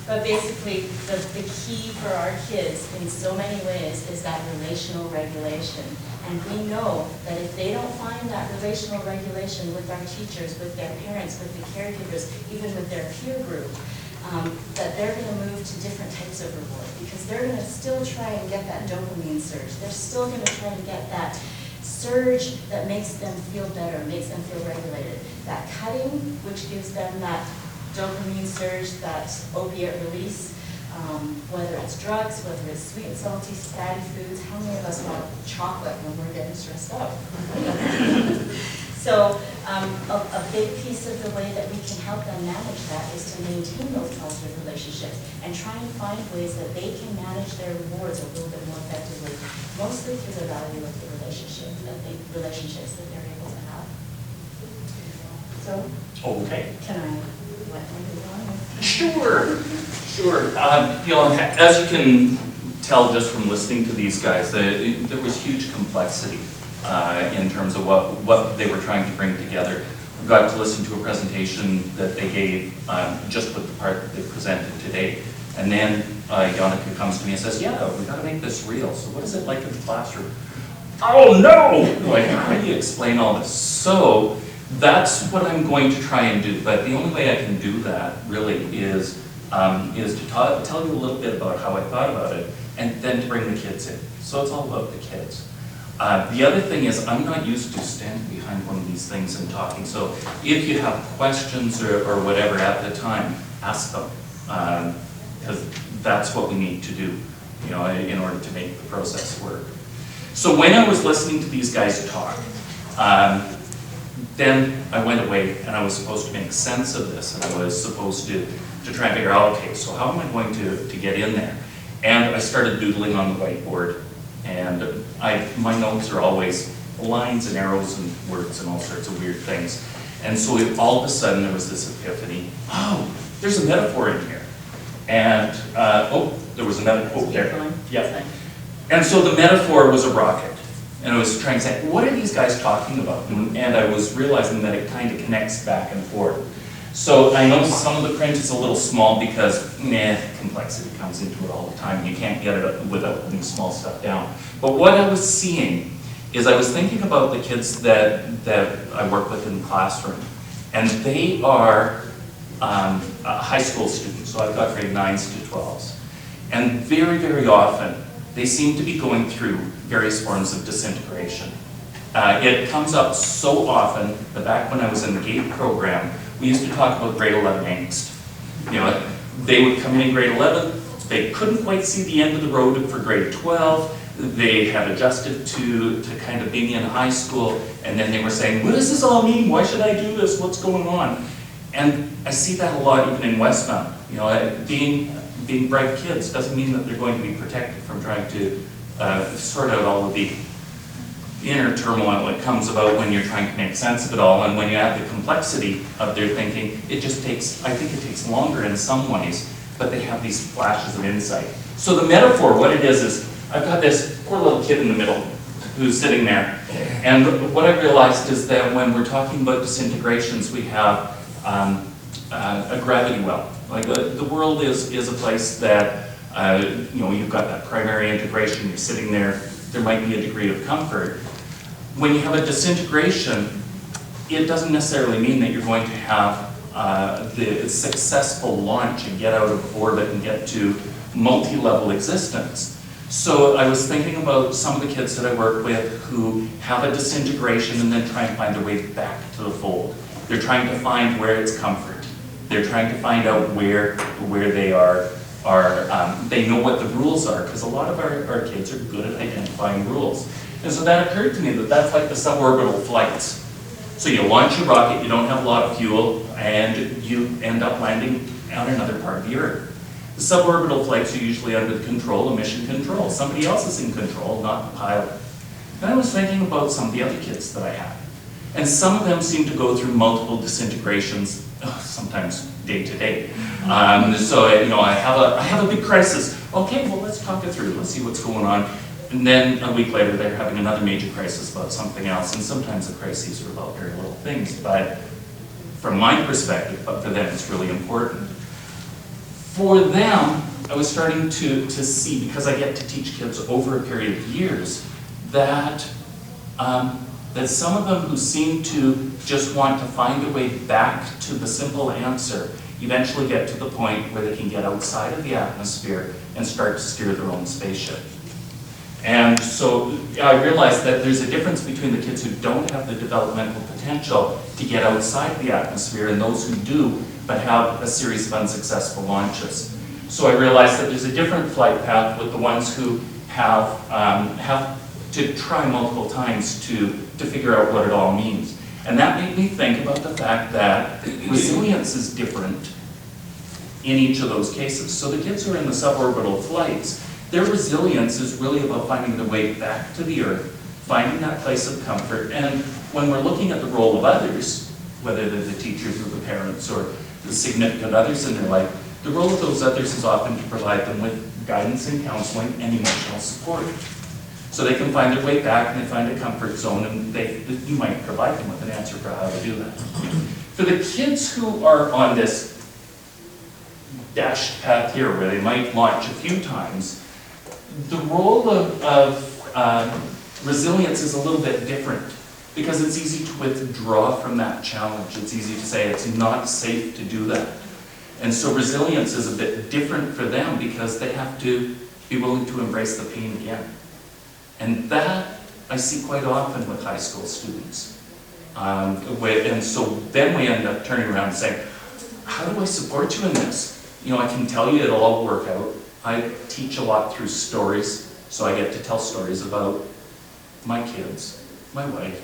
But basically, the key for our kids in so many ways is that relational regulation. And we know that if they don't find that relational regulation with our teachers, with their parents, with the caregivers, even with their peer group, that they're going to move to different types of reward, because they're going to still try and get that dopamine surge. They're still going to try to get that surge that makes them feel better, makes them feel regulated. That cutting, which gives them that dopamine surge, that opiate release, whether it's drugs, whether it's sweet, salty, fatty foods. How many of us want chocolate when we're getting stressed out? So a big piece of the way that we can help them manage that is to maintain those positive relationships and try and find ways that they can manage their rewards a little bit more effectively, mostly through the value of the relationships that they're able to have. So, Okay. can I let them move on? Sure. You know, as you can tell just from listening to these guys, there was huge complexity in terms of what they were trying to bring together. We got to listen to a presentation that they gave just with the part that they presented today. And then Janneke comes to me and says, yeah, we got to make this real. So what is it like in the classroom? Oh no! Like, how do you explain all this? So that's what I'm going to try and do. But the only way I can do that really is to tell you a little bit about how I thought about it and then to bring the kids in. So it's all about the kids. The other thing is I'm not used to standing behind one of these things and talking. So if you have questions or whatever at the time, ask them. Because that's what we need to do, you know, in order to make the process work. So when I was listening to these guys talk, then I went away and I was supposed to make sense of this, and I was supposed to try and figure out, okay, so how am I going to get in there? And I started doodling on the whiteboard, and my notes are always lines and arrows and words and all sorts of weird things. And so all of a sudden there was this epiphany, oh, there's a metaphor in here. And, there was a metaphor there. Yeah. And so the metaphor was a rocket. And I was trying to say, what are these guys talking about? And I was realizing that it kind of connects back and forth. So I know some of the print is a little small because, complexity comes into it all the time. You can't get it without putting small stuff down. But what I was seeing is I was thinking about the kids that I work with in the classroom. And they are high school students, so I've got grade 9s to 12s. And very, very often, they seem to be going through various forms of disintegration. It comes up so often that back when I was in the GATE program, we used to talk about grade 11 angst. You know, they would come in grade 11, they couldn't quite see the end of the road for grade 12, they had adjusted to kind of being in high school, and then they were saying, what does this all mean? Why should I do this? What's going on? And I see that a lot even in Westmount. You know, being bright kids doesn't mean that they're going to be protected from trying to sort out all of the inner turmoil that comes about when you're trying to make sense of it all. And when you add the complexity of their thinking, I think it takes longer in some ways, but they have these flashes of insight. So the metaphor, what it is I've got this poor little kid in the middle who's sitting there. And what I realized is that when we're talking about disintegrations, we have a gravity well. Like the world is a place that, you know, you've got that primary integration, you're sitting there, there might be a degree of comfort. When you have a disintegration, it doesn't necessarily mean that you're going to have the successful launch and get out of orbit and get to multi-level existence. So I was thinking about some of the kids that I work with who have a disintegration and then try and find their way back to the fold. They're trying to find where it's comfort. They're trying to find out where they are they know what the rules are, because a lot of our kids are good at identifying rules. And so that occurred to me that that's like the suborbital flights. So you launch your rocket, you don't have a lot of fuel, and you end up landing on another part of the Earth. The suborbital flights are usually under the control of mission control. Somebody else is in control, not the pilot. Then I was thinking about some of the other kids that I had. And some of them seem to go through multiple disintegrations, sometimes day to day. So you know, I have a big crisis. Okay, well let's talk it through. Let's see what's going on. And then a week later, they're having another major crisis about something else. And sometimes the crises are about very little things. But from my perspective, but for them, it's really important. For them, I was starting to see, because I get to teach kids over a period of years, that that some of them who seem to just want to find a way back to the simple answer eventually get to the point where they can get outside of the atmosphere and start to steer their own spaceship. And so I realized that there's a difference between the kids who don't have the developmental potential to get outside the atmosphere and those who do, but have a series of unsuccessful launches. So I realized that there's a different flight path with the ones who have to try multiple times to figure out what it all means. And that made me think about the fact that resilience is different in each of those cases. So the kids who are in the suborbital flights, their resilience is really about finding their way back to the earth, finding that place of comfort. And when we're looking at the role of others, whether they're the teachers or the parents or the significant others in their life, the role of those others is often to provide them with guidance and counseling and emotional support. So they can find their way back and they find a comfort zone, and you might provide them with an answer for how to do that. For the kids who are on this dashed path here, where they might launch a few times, the role of resilience is a little bit different, because it's easy to withdraw from that challenge. It's easy to say it's not safe to do that. And so resilience is a bit different for them, because they have to be willing to embrace the pain again. And that I see quite often with high school students. And so then we end up turning around and saying, how do I support you in this? You know, I can tell you it'll all work out. I teach a lot through stories, so I get to tell stories about my kids, my wife,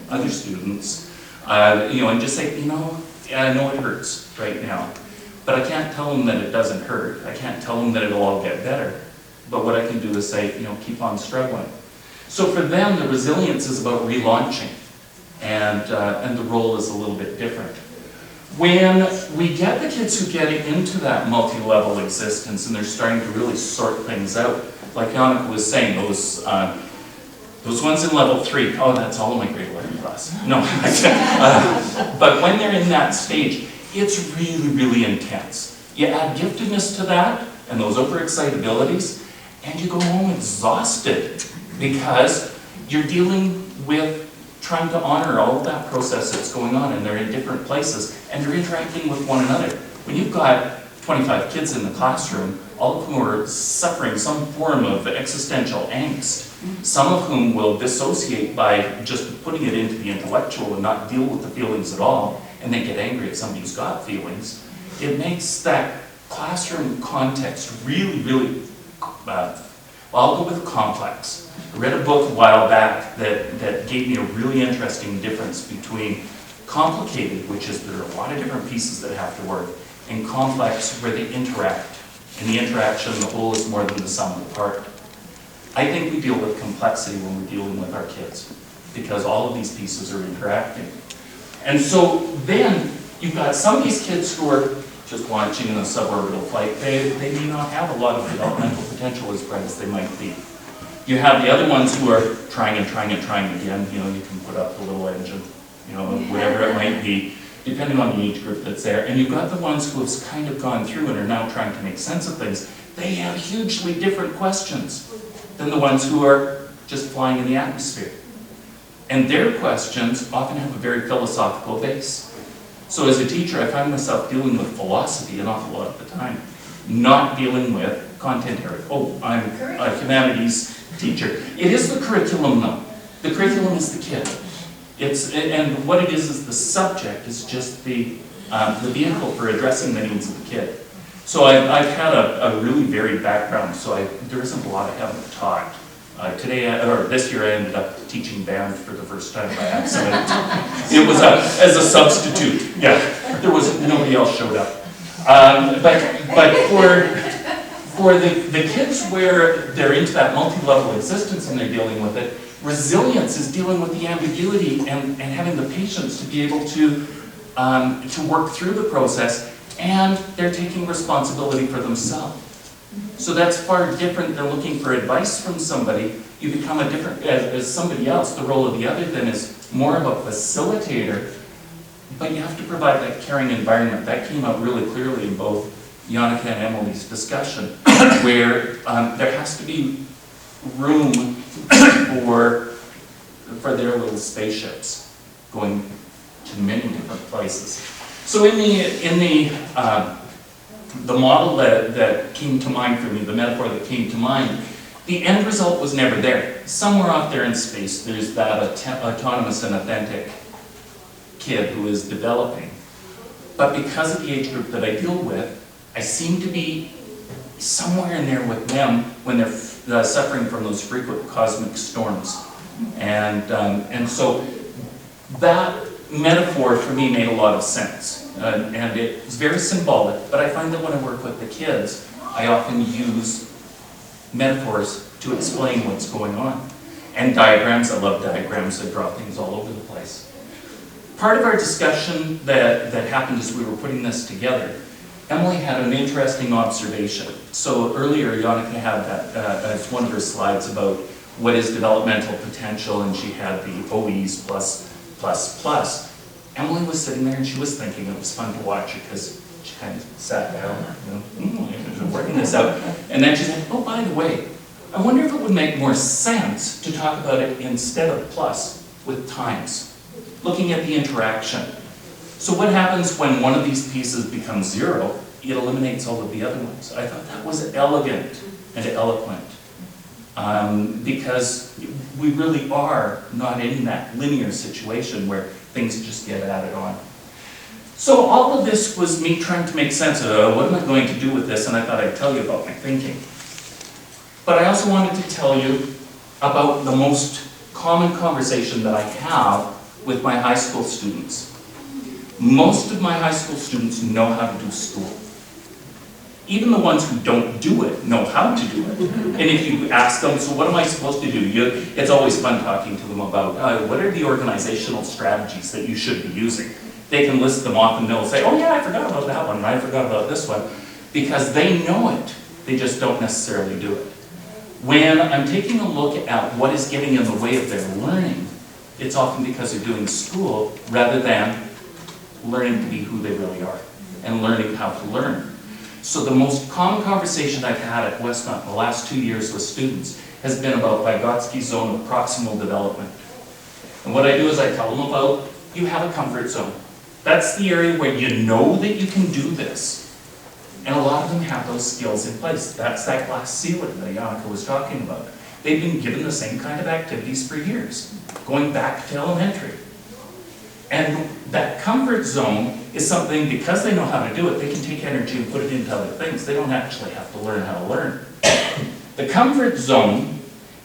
other students, and just say, I know it hurts right now, but I can't tell them that it doesn't hurt. I can't tell them that it'll all get better. But what I can do is say, keep on struggling. So for them, the resilience is about relaunching, and the role is a little bit different. When we get the kids who get into that multi-level existence and they're starting to really sort things out, like Janneke was saying, those ones in level 3, oh, that's all in my grade 11 class. No, but when they're in that stage, it's really, really intense. You add giftedness to that and those overexcitabilities, and you go home exhausted because you're dealing with trying to honor all of that process that's going on, and they're in different places, and they're interacting with one another. When you've got 25 kids in the classroom, all of whom are suffering some form of existential angst, some of whom will dissociate by just putting it into the intellectual and not deal with the feelings at all, and then get angry at somebody who's got feelings, it makes that classroom context really, really, I'll go with complex. I read a book a while back that gave me a really interesting difference between complicated, which is there are a lot of different pieces that have to work, and complex, where they interact. And the interaction, the whole is more than the sum of the part. I think we deal with complexity when we're dealing with our kids, because all of these pieces are interacting. And so then you've got some of these kids who are just launching in a suborbital flight. They may not have a lot of developmental potential as bright as they might be. You have the other ones who are trying and trying and trying again. You can put up the little engine, whatever it might be, depending on the age group that's there. And you've got the ones who have kind of gone through and are now trying to make sense of things. They have hugely different questions than the ones who are just flying in the atmosphere. And their questions often have a very philosophical base. So as a teacher, I find myself dealing with philosophy an awful lot of the time, not dealing with content area. Oh, I'm a humanities teacher. It is the curriculum, though. The curriculum is the kid. And what it is the subject is just the vehicle for addressing the needs of the kid. So I've had a really varied background, so there isn't a lot I haven't taught. This year I ended up teaching band for the first time by accident. It was as a substitute. Yeah, nobody else showed up. But for the kids where they're into that multi-level existence and they're dealing with it, resilience is dealing with the ambiguity and having the patience to be able to work through the process, and they're taking responsibility for themselves. So that's far different than looking for advice from somebody. You become a different, as somebody else, the role of the other then is more of a facilitator, but you have to provide that caring environment. That came out really clearly in both Janneke and Emily's discussion, where there has to be room for their little spaceships going to many different places. So in the model that came to mind for me, the metaphor that came to mind, the end result was never there. Somewhere out there in space, there's that autonomous and authentic kid who is developing. But because of the age group that I deal with, I seem to be somewhere in there with them when they're suffering from those frequent cosmic storms. And so that metaphor for me made a lot of sense. And it was very symbolic, but I find that when I work with the kids, I often use metaphors to explain what's going on. And diagrams, I love diagrams that draw things all over the place. Part of our discussion that happened as we were putting this together, Emily had an interesting observation. So earlier, Janneke had that as one of her slides about what is developmental potential, and she had the OEs plus. Emily was sitting there and she was thinking. It was fun to watch her because she kind of sat down, working this out. And then she said, oh, by the way, I wonder if it would make more sense to talk about it instead of plus with times, looking at the interaction. So what happens when one of these pieces becomes 0? It eliminates all of the other ones. I thought that was elegant and eloquent, because we really are not in that linear situation where things just get added on. So all of this was me trying to make sense of what am I going to do with this, and I thought I'd tell you about my thinking. But I also wanted to tell you about the most common conversation that I have with my high school students. Most of my high school students know how to do school. Even the ones who don't do it know how to do it. And if you ask them, so what am I supposed to do? It's always fun talking to them about what are the organizational strategies that you should be using. They can list them off and they'll say, oh yeah, I forgot about that one, and I forgot about this one. Because they know it, they just don't necessarily do it. When I'm taking a look at what is getting in the way of their learning, it's often because they're doing school rather than learning to be who they really are and learning how to learn. So the most common conversation I've had at Westmont in the last 2 years with students has been about Dabrowski's zone of proximal development. And what I do is I tell them about, you have a comfort zone. That's the area where you know that you can do this. And a lot of them have those skills in place. That's that glass ceiling that Janneke was talking about. They've been given the same kind of activities for years, going back to elementary. And that comfort zone is something, because they know how to do it, they can take energy and put it into other things. They don't actually have to learn how to learn. The comfort zone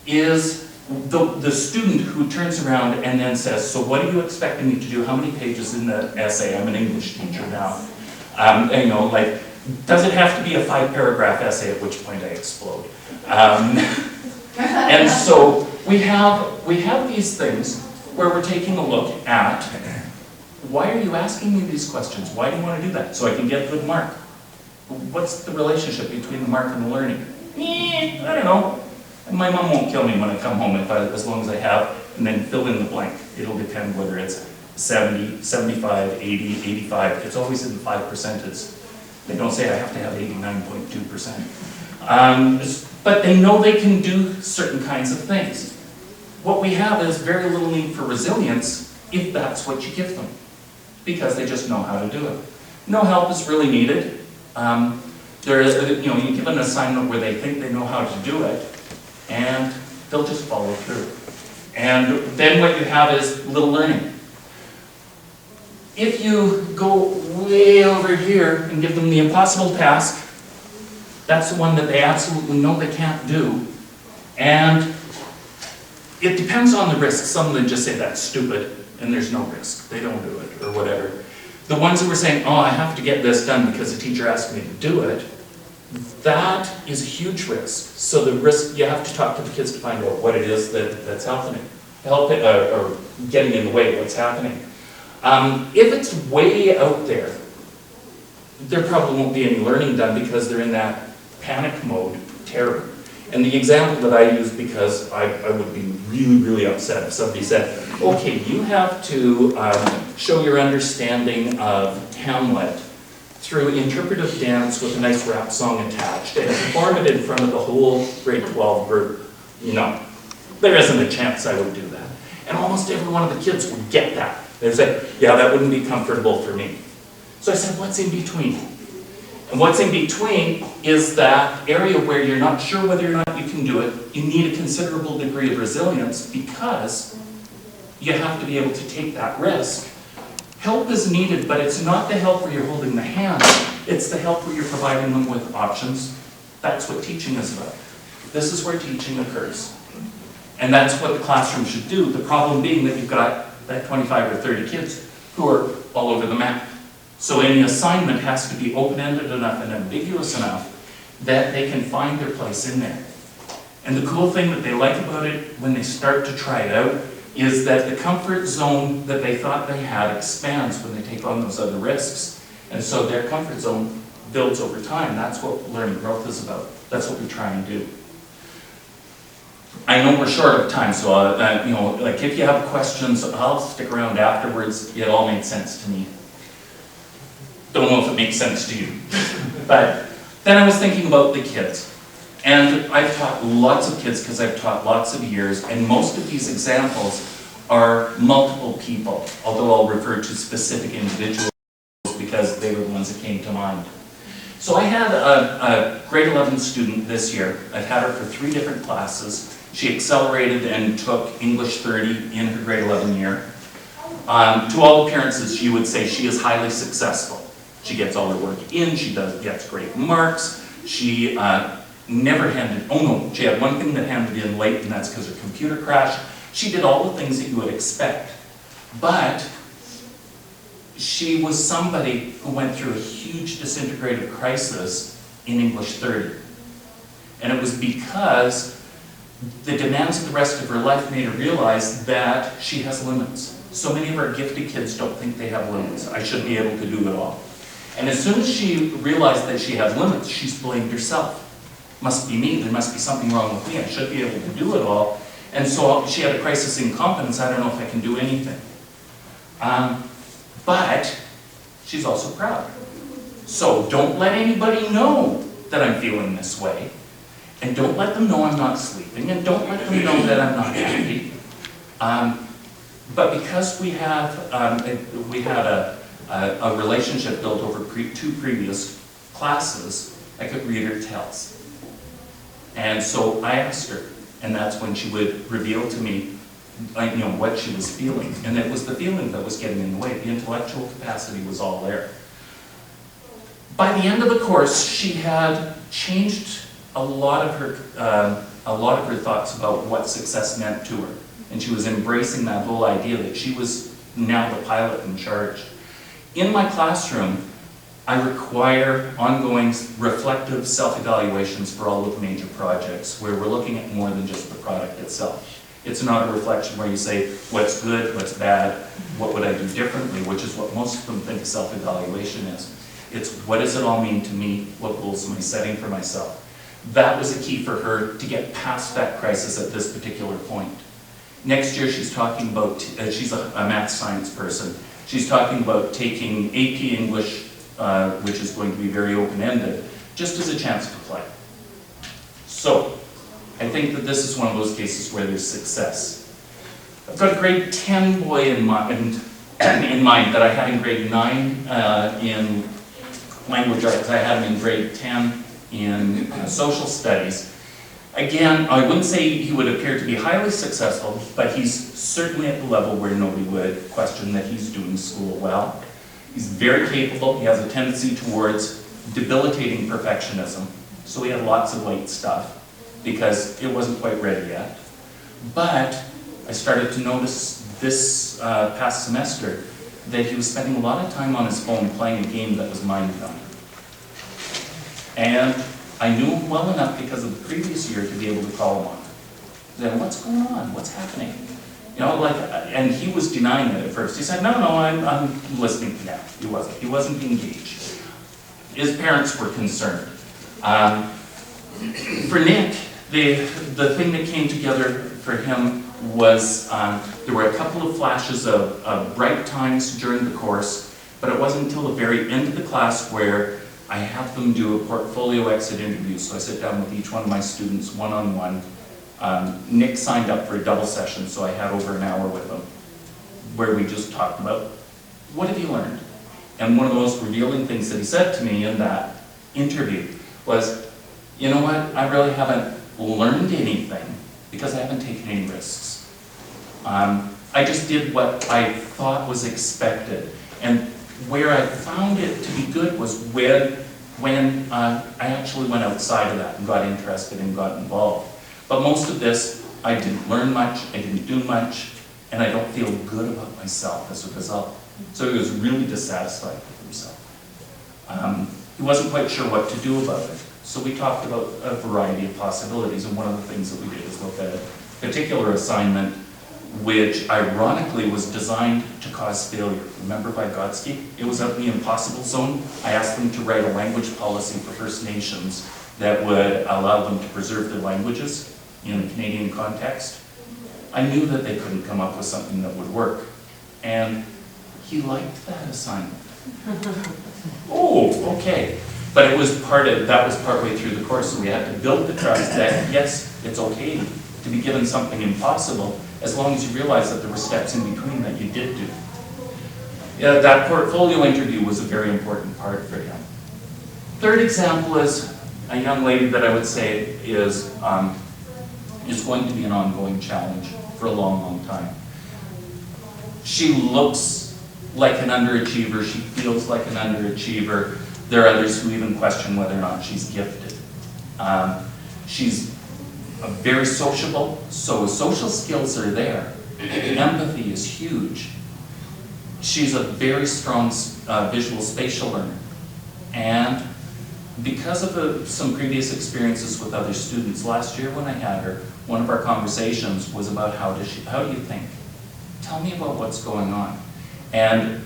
is the student who turns around and then says, so what are you expecting me to do? How many pages in the essay? I'm an English teacher now. Does it have to be a 5-paragraph essay, at which point I explode? And so we have these things where we're taking a look at, why are you asking me these questions? Why do you want to do that? So I can get a good mark. What's the relationship between the mark and the learning? I don't know. My mom won't kill me when I come home as long as I have, and then fill in the blank. It'll depend whether it's 70, 75, 80, 85. It's always in the 5%. They don't say I have to have 89.2%. But they know they can do certain kinds of things. What we have is very little need for resilience if that's what you give them, because they just know how to do it. No help is really needed. You give an assignment where they think they know how to do it, and they'll just follow through. And then what you have is little learning. If you go way over here and give them the impossible task, that's the one that they absolutely know they can't do. And it depends on the risk. Some of them just say that's stupid and there's no risk. They don't do it or whatever. The ones who were saying, oh, I have to get this done because the teacher asked me to do it, that is a huge risk. So the risk, you have to talk to the kids to find out what it is that's happening. Or getting in the way of what's happening. If it's way out there probably won't be any learning done because they're in that panic mode, terror. And the example that I use, because I would be really, really upset if somebody said, okay, you have to show your understanding of Hamlet through interpretive dance with a nice rap song attached and perform it in front of the whole grade 12 group. No, there isn't a chance I would do that. And almost every one of the kids would get that. They'd say, yeah, that wouldn't be comfortable for me. So I said, what's in between? And what's in between is that area where you're not sure whether or not you can do it. You need a considerable degree of resilience because you have to be able to take that risk. Help is needed, but it's not the help where you're holding the hand. It's the help where you're providing them with options, That's what teaching is about. This is where teaching occurs. And that's what the classroom should do. The problem being that you've got that 25 or 30 kids who are all over the map. So any assignment has to be open-ended enough and ambiguous enough that they can find their place in there. And the cool thing that they like about it when they start to try it out is that the comfort zone that they thought they had expands when they take on those other risks. And so their comfort zone builds over time. That's what learning growth is about. That's what we try and do. I know we're short of time, so like if you have questions, I'll stick around afterwards. It all made sense to me. Don't know if it makes sense to you. But then I was thinking about the kids. And I've taught lots of kids because I've taught lots of years, and most of these examples are multiple people, although I'll refer to specific individuals because they were the ones that came to mind. So I had a grade 11 student this year. I've had her for 3 different classes. She accelerated and took English 30 in her grade 11 year. To all appearances, you would say she is highly successful. She gets all her work in, she gets great marks, she never handed, oh no, she had one thing that handed in late, and that's because her computer crashed. She did all the things that you would expect. But she was somebody who went through a huge disintegrative crisis in English 30. And it was because the demands of the rest of her life made her realize that she has limits. So many of our gifted kids don't think they have limits. I should be able to do it all. And as soon as she realized that she had limits, she's blamed herself. Must be me, there must be something wrong with me, I should be able to do it all. And so she had a crisis in confidence, I don't know if I can do anything. But she's also proud. So don't let anybody know that I'm feeling this way. And don't let them know I'm not sleeping, and don't let them know that I'm not happy. But because we had a relationship built over 2 previous classes, I could read her tells. And so I asked her, and that's when she would reveal to me what she was feeling. And it was the feeling that was getting in the way. The intellectual capacity was all there. By the end of the course, she had changed a lot of her thoughts about what success meant to her. And she was embracing that whole idea that she was now the pilot in charge. In my classroom, I require ongoing reflective self-evaluations for all of the major projects where we're looking at more than just the product itself. It's not a reflection where you say, what's good, what's bad, what would I do differently, which is what most of them think self-evaluation is. It's what does it all mean to me, what goals am I setting for myself. That was a key for her to get past that crisis at this particular point. Next year she's talking about, she's a math science person, she's talking about taking AP English, which is going to be very open-ended, just as a chance to play. So, I think that this is one of those cases where there's success. I've got a grade 10 boy in mind that I had in grade 9 in language arts. I had him in grade 10 in social studies. Again, I wouldn't say he would appear to be highly successful, but he's certainly at the level where nobody would question that he's doing school well. He's very capable. He has a tendency towards debilitating perfectionism. So he had lots of late stuff because it wasn't quite ready yet. But I started to notice this past semester that he was spending a lot of time on his phone playing a game that was mind-numbing. And I knew him well enough because of the previous year to be able to call him on it. Then what's going on? What's happening? And he was denying it at first. He said, no, I'm listening to now. He wasn't engaged. His parents were concerned. For Nick, the thing that came together for him was there were a couple of flashes of bright times during the course, but it wasn't until the very end of the class where I have them do a portfolio exit interview. So I sit down with each one of my students one-on-one. Nick signed up for a double session, so I had over an hour with him, where we just talked about, what have you learned? And one of the most revealing things that he said to me in that interview was, you know what, I really haven't learned anything because I haven't taken any risks. I just did what I thought was expected. And where I found it to be good was when when I actually went outside of that and got interested and got involved. But most of this, I didn't learn much, I didn't do much, and I don't feel good about myself as a result. So he was really dissatisfied with himself. He wasn't quite sure what to do about it. So we talked about a variety of possibilities, and one of the things that we did is look at a particular assignment which ironically was designed to cause failure. Remember Dabrowski? It was out in the impossible zone. I asked them to write a language policy for First Nations that would allow them to preserve their languages in a Canadian context. I knew that they couldn't come up with something that would work. And he liked that assignment. Oh, okay. But it was that was partway through the course, so we had to build the trust that, yes, it's okay to be given something impossible, as long as you realize that there were steps in between that you did do. Yeah, that portfolio interview was a very important part for him. Third example is a young lady that I would say is going to be an ongoing challenge for a long, long time. She looks like an underachiever, she feels like an underachiever. There are others who even question whether or not she's gifted. She's very sociable, so social skills are there. Empathy is huge. She's a very strong visual spatial learner. And because of some previous experiences with other students, last year when I had her, one of our conversations was about how do you think? Tell me about what's going on. And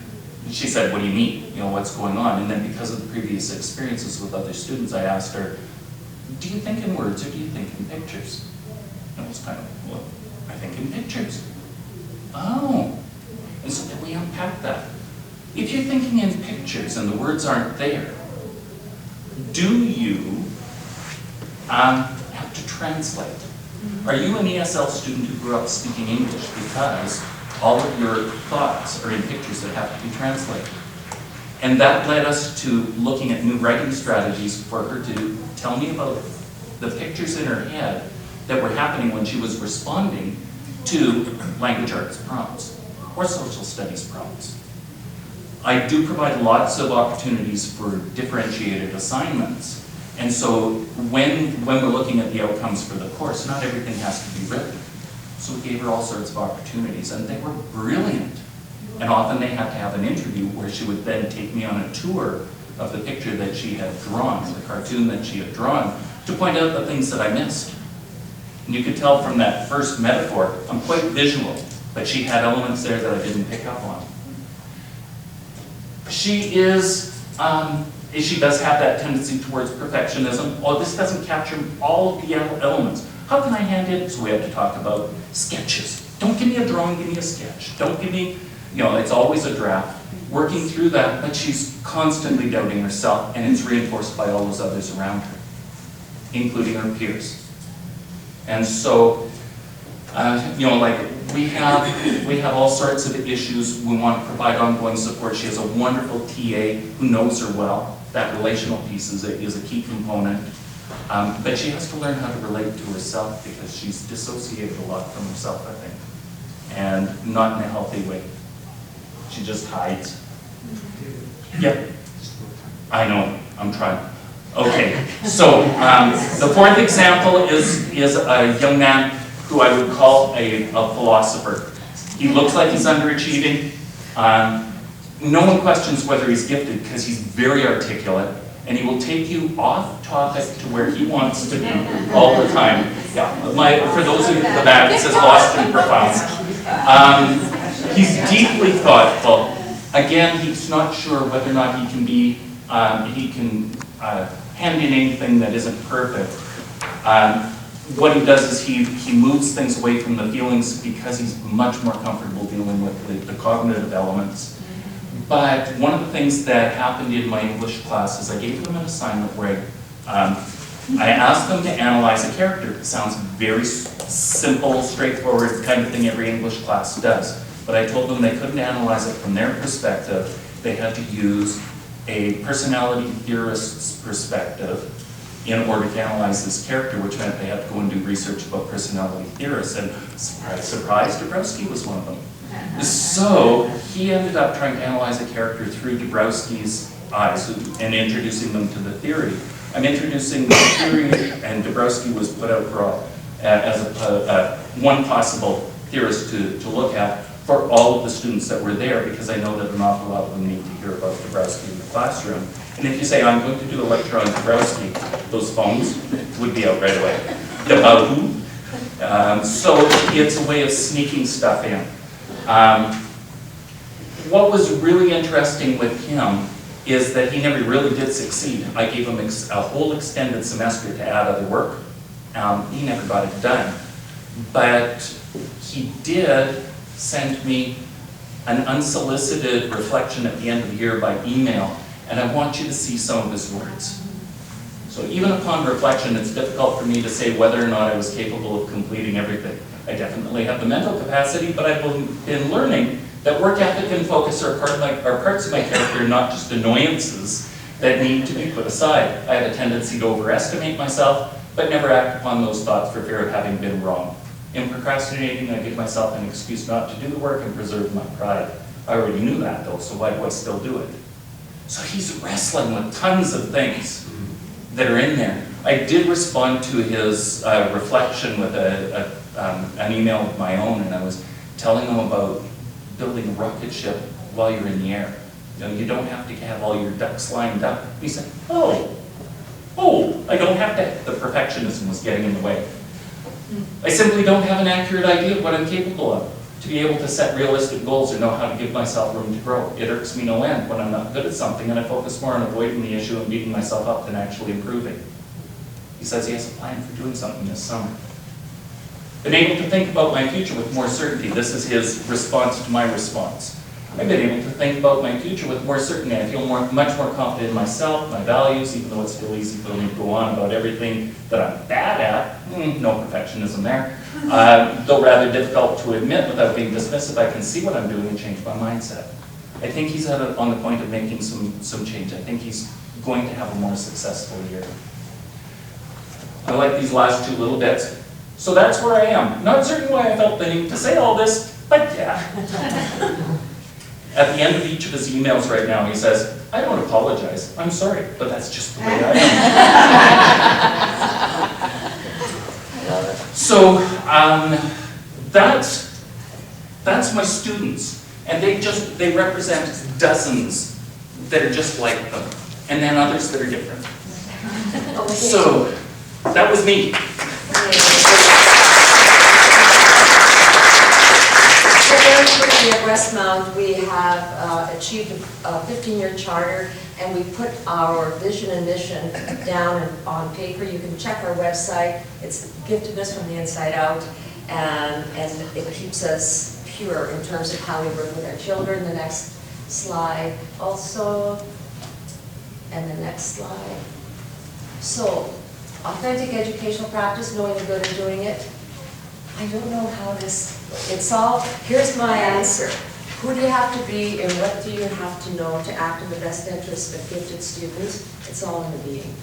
she said, what do you mean? You know, what's going on? And then because of the previous experiences with other students, I asked her, do you think in words or do you think in pictures? And it was kind of, well, I think in pictures. Oh. And so then we unpack that. If you're thinking in pictures and the words aren't there, do you have to translate? Are you an ESL student who grew up speaking English because all of your thoughts are in pictures that have to be translated? And that led us to looking at new writing strategies for her to tell me about the pictures in her head that were happening when she was responding to language arts prompts or social studies prompts. I do provide lots of opportunities for differentiated assignments. And so when we're looking at the outcomes for the course, not everything has to be written. So we gave her all sorts of opportunities, and they were brilliant. And often they had to have an interview where she would then take me on a tour of the picture that she had drawn, the cartoon that she had drawn, to point out the things that I missed. And you could tell from that first metaphor, I'm quite visual, but she had elements there that I didn't pick up on. She does have that tendency towards perfectionism. Oh, this doesn't capture all of the elements. How can I hand it? So we have to talk about sketches. Don't give me a drawing, give me a sketch. Don't give me, it's always a draft. Working through that, but she's constantly doubting herself, and it's reinforced by all those others around her, including her peers. And so, we have all sorts of issues. We want to provide ongoing support. She has a wonderful TA who knows her well. That relational piece is a key component. But she has to learn how to relate to herself because she's dissociated a lot from herself, I think, and not in a healthy way. She just hides. Yeah, I know, I'm trying. Okay, so the fourth example is a young man who I would call a philosopher. He looks like he's underachieving. No one questions whether he's gifted because he's very articulate, and he will take you off topic to where he wants to be all the time. Yeah, for those of you in the back, it says Boston Profound. He's deeply thoughtful. Again, he's not sure whether or not he can hand in anything that isn't perfect. What he does is he moves things away from the feelings because he's much more comfortable dealing with the cognitive elements. But one of the things that happened in my English class is I gave them an assignment where I asked them to analyze a character. It sounds very simple, straightforward, kind of thing every English class does. But I told them they couldn't analyze it from their perspective. They had to use a personality theorist's perspective in order to analyze this character, which meant they had to go and do research about personality theorists. And surprise, surprise, Dabrowski was one of them. So he ended up trying to analyze a character through Dabrowski's eyes and introducing them to the theory. I'm introducing the theory, and Dabrowski was put out for as one possible theorist to look at for all of the students that were there, because I know that an awful lot of them need to hear about Dabrowski in the classroom. And if you say, I'm going to do a lecture on Dabrowski, those phones would be out right away. About who? So it's a way of sneaking stuff in. What was really interesting with him is that he never really did succeed. I gave him a whole extended semester to add other work. He never got it done. But he did send me an unsolicited reflection at the end of the year by email, and I want you to see some of his words. So even upon reflection, it's difficult for me to say whether or not I was capable of completing everything. I definitely have the mental capacity, but I've been learning that work ethic and focus are parts of my character, not just annoyances that need to be put aside. I have a tendency to overestimate myself, but never act upon those thoughts for fear of having been wrong. In procrastinating, I give myself an excuse not to do the work and preserve my pride. I already knew that though, so why do I still do it? So he's wrestling with tons of things that are in there. I did respond to his reflection with an email of my own, and I was telling him about building a rocket ship while you're in the air. You know, you don't have to have all your ducks lined up. He said, oh, I don't have to. The perfectionism was getting in the way. I simply don't have an accurate idea of what I'm capable of. To be able to set realistic goals or know how to give myself room to grow. It irks me no end when I'm not good at something, and I focus more on avoiding the issue and beating myself up than actually improving. He says he has a plan for doing something this summer. Been able to think about my future with more certainty. This is his response to my response. I've been able to think about my future with more certainty. I feel much more confident in myself, my values, even though it's still easy for me to go on about everything that I'm bad at. No perfectionism there. Though rather difficult to admit without being dismissive, I can see what I'm doing and change my mindset. I think he's on the point of making some change. I think he's going to have a more successful year. I like these last two little bits. So that's where I am. Not certain why I felt the need to say all this, but yeah. At the end of each of his emails right now, he says, I don't apologize. I'm sorry, but that's just the way I am. So that's my students. And they represent dozens that are just like them. And then others that are different. So that was me. At Westmount, we have achieved a 15-year charter, and we put our vision and mission down on paper. You can check our website. It's giftedness from the inside out, and it keeps us pure in terms of how we work with our children. The next slide also, and the next slide. So, authentic educational practice, knowing the good of doing it. I don't know how it's all, here's my answer. Who do you have to be and what do you have to know to act in the best interest of gifted students? It's all in the being.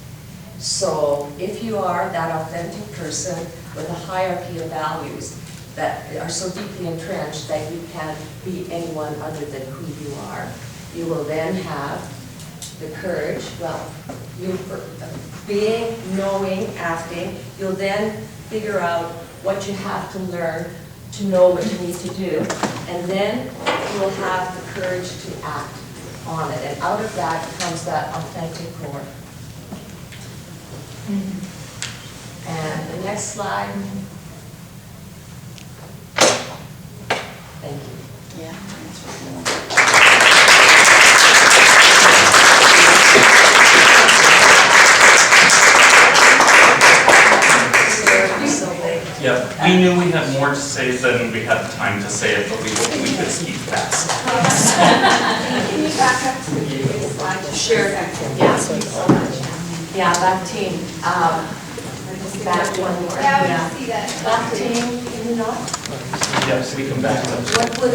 So if you are that authentic person with a hierarchy of values that are so deeply entrenched that you can't be anyone other than who you are, you will then have the courage, being, knowing, acting, you'll then figure out what you have to learn to know what you need to do, and then you will have the courage to act on it. And out of that comes that authentic core. And the next slide. Thank you. Yeah. Yeah, we knew we had more to say than we had time to say it, but we hoped we could speak fast. Can you back up to the slide? Sure. Yeah, back team. Back one more. Yeah, I would see that. Back team, can you not? Yes, we can back up. What would it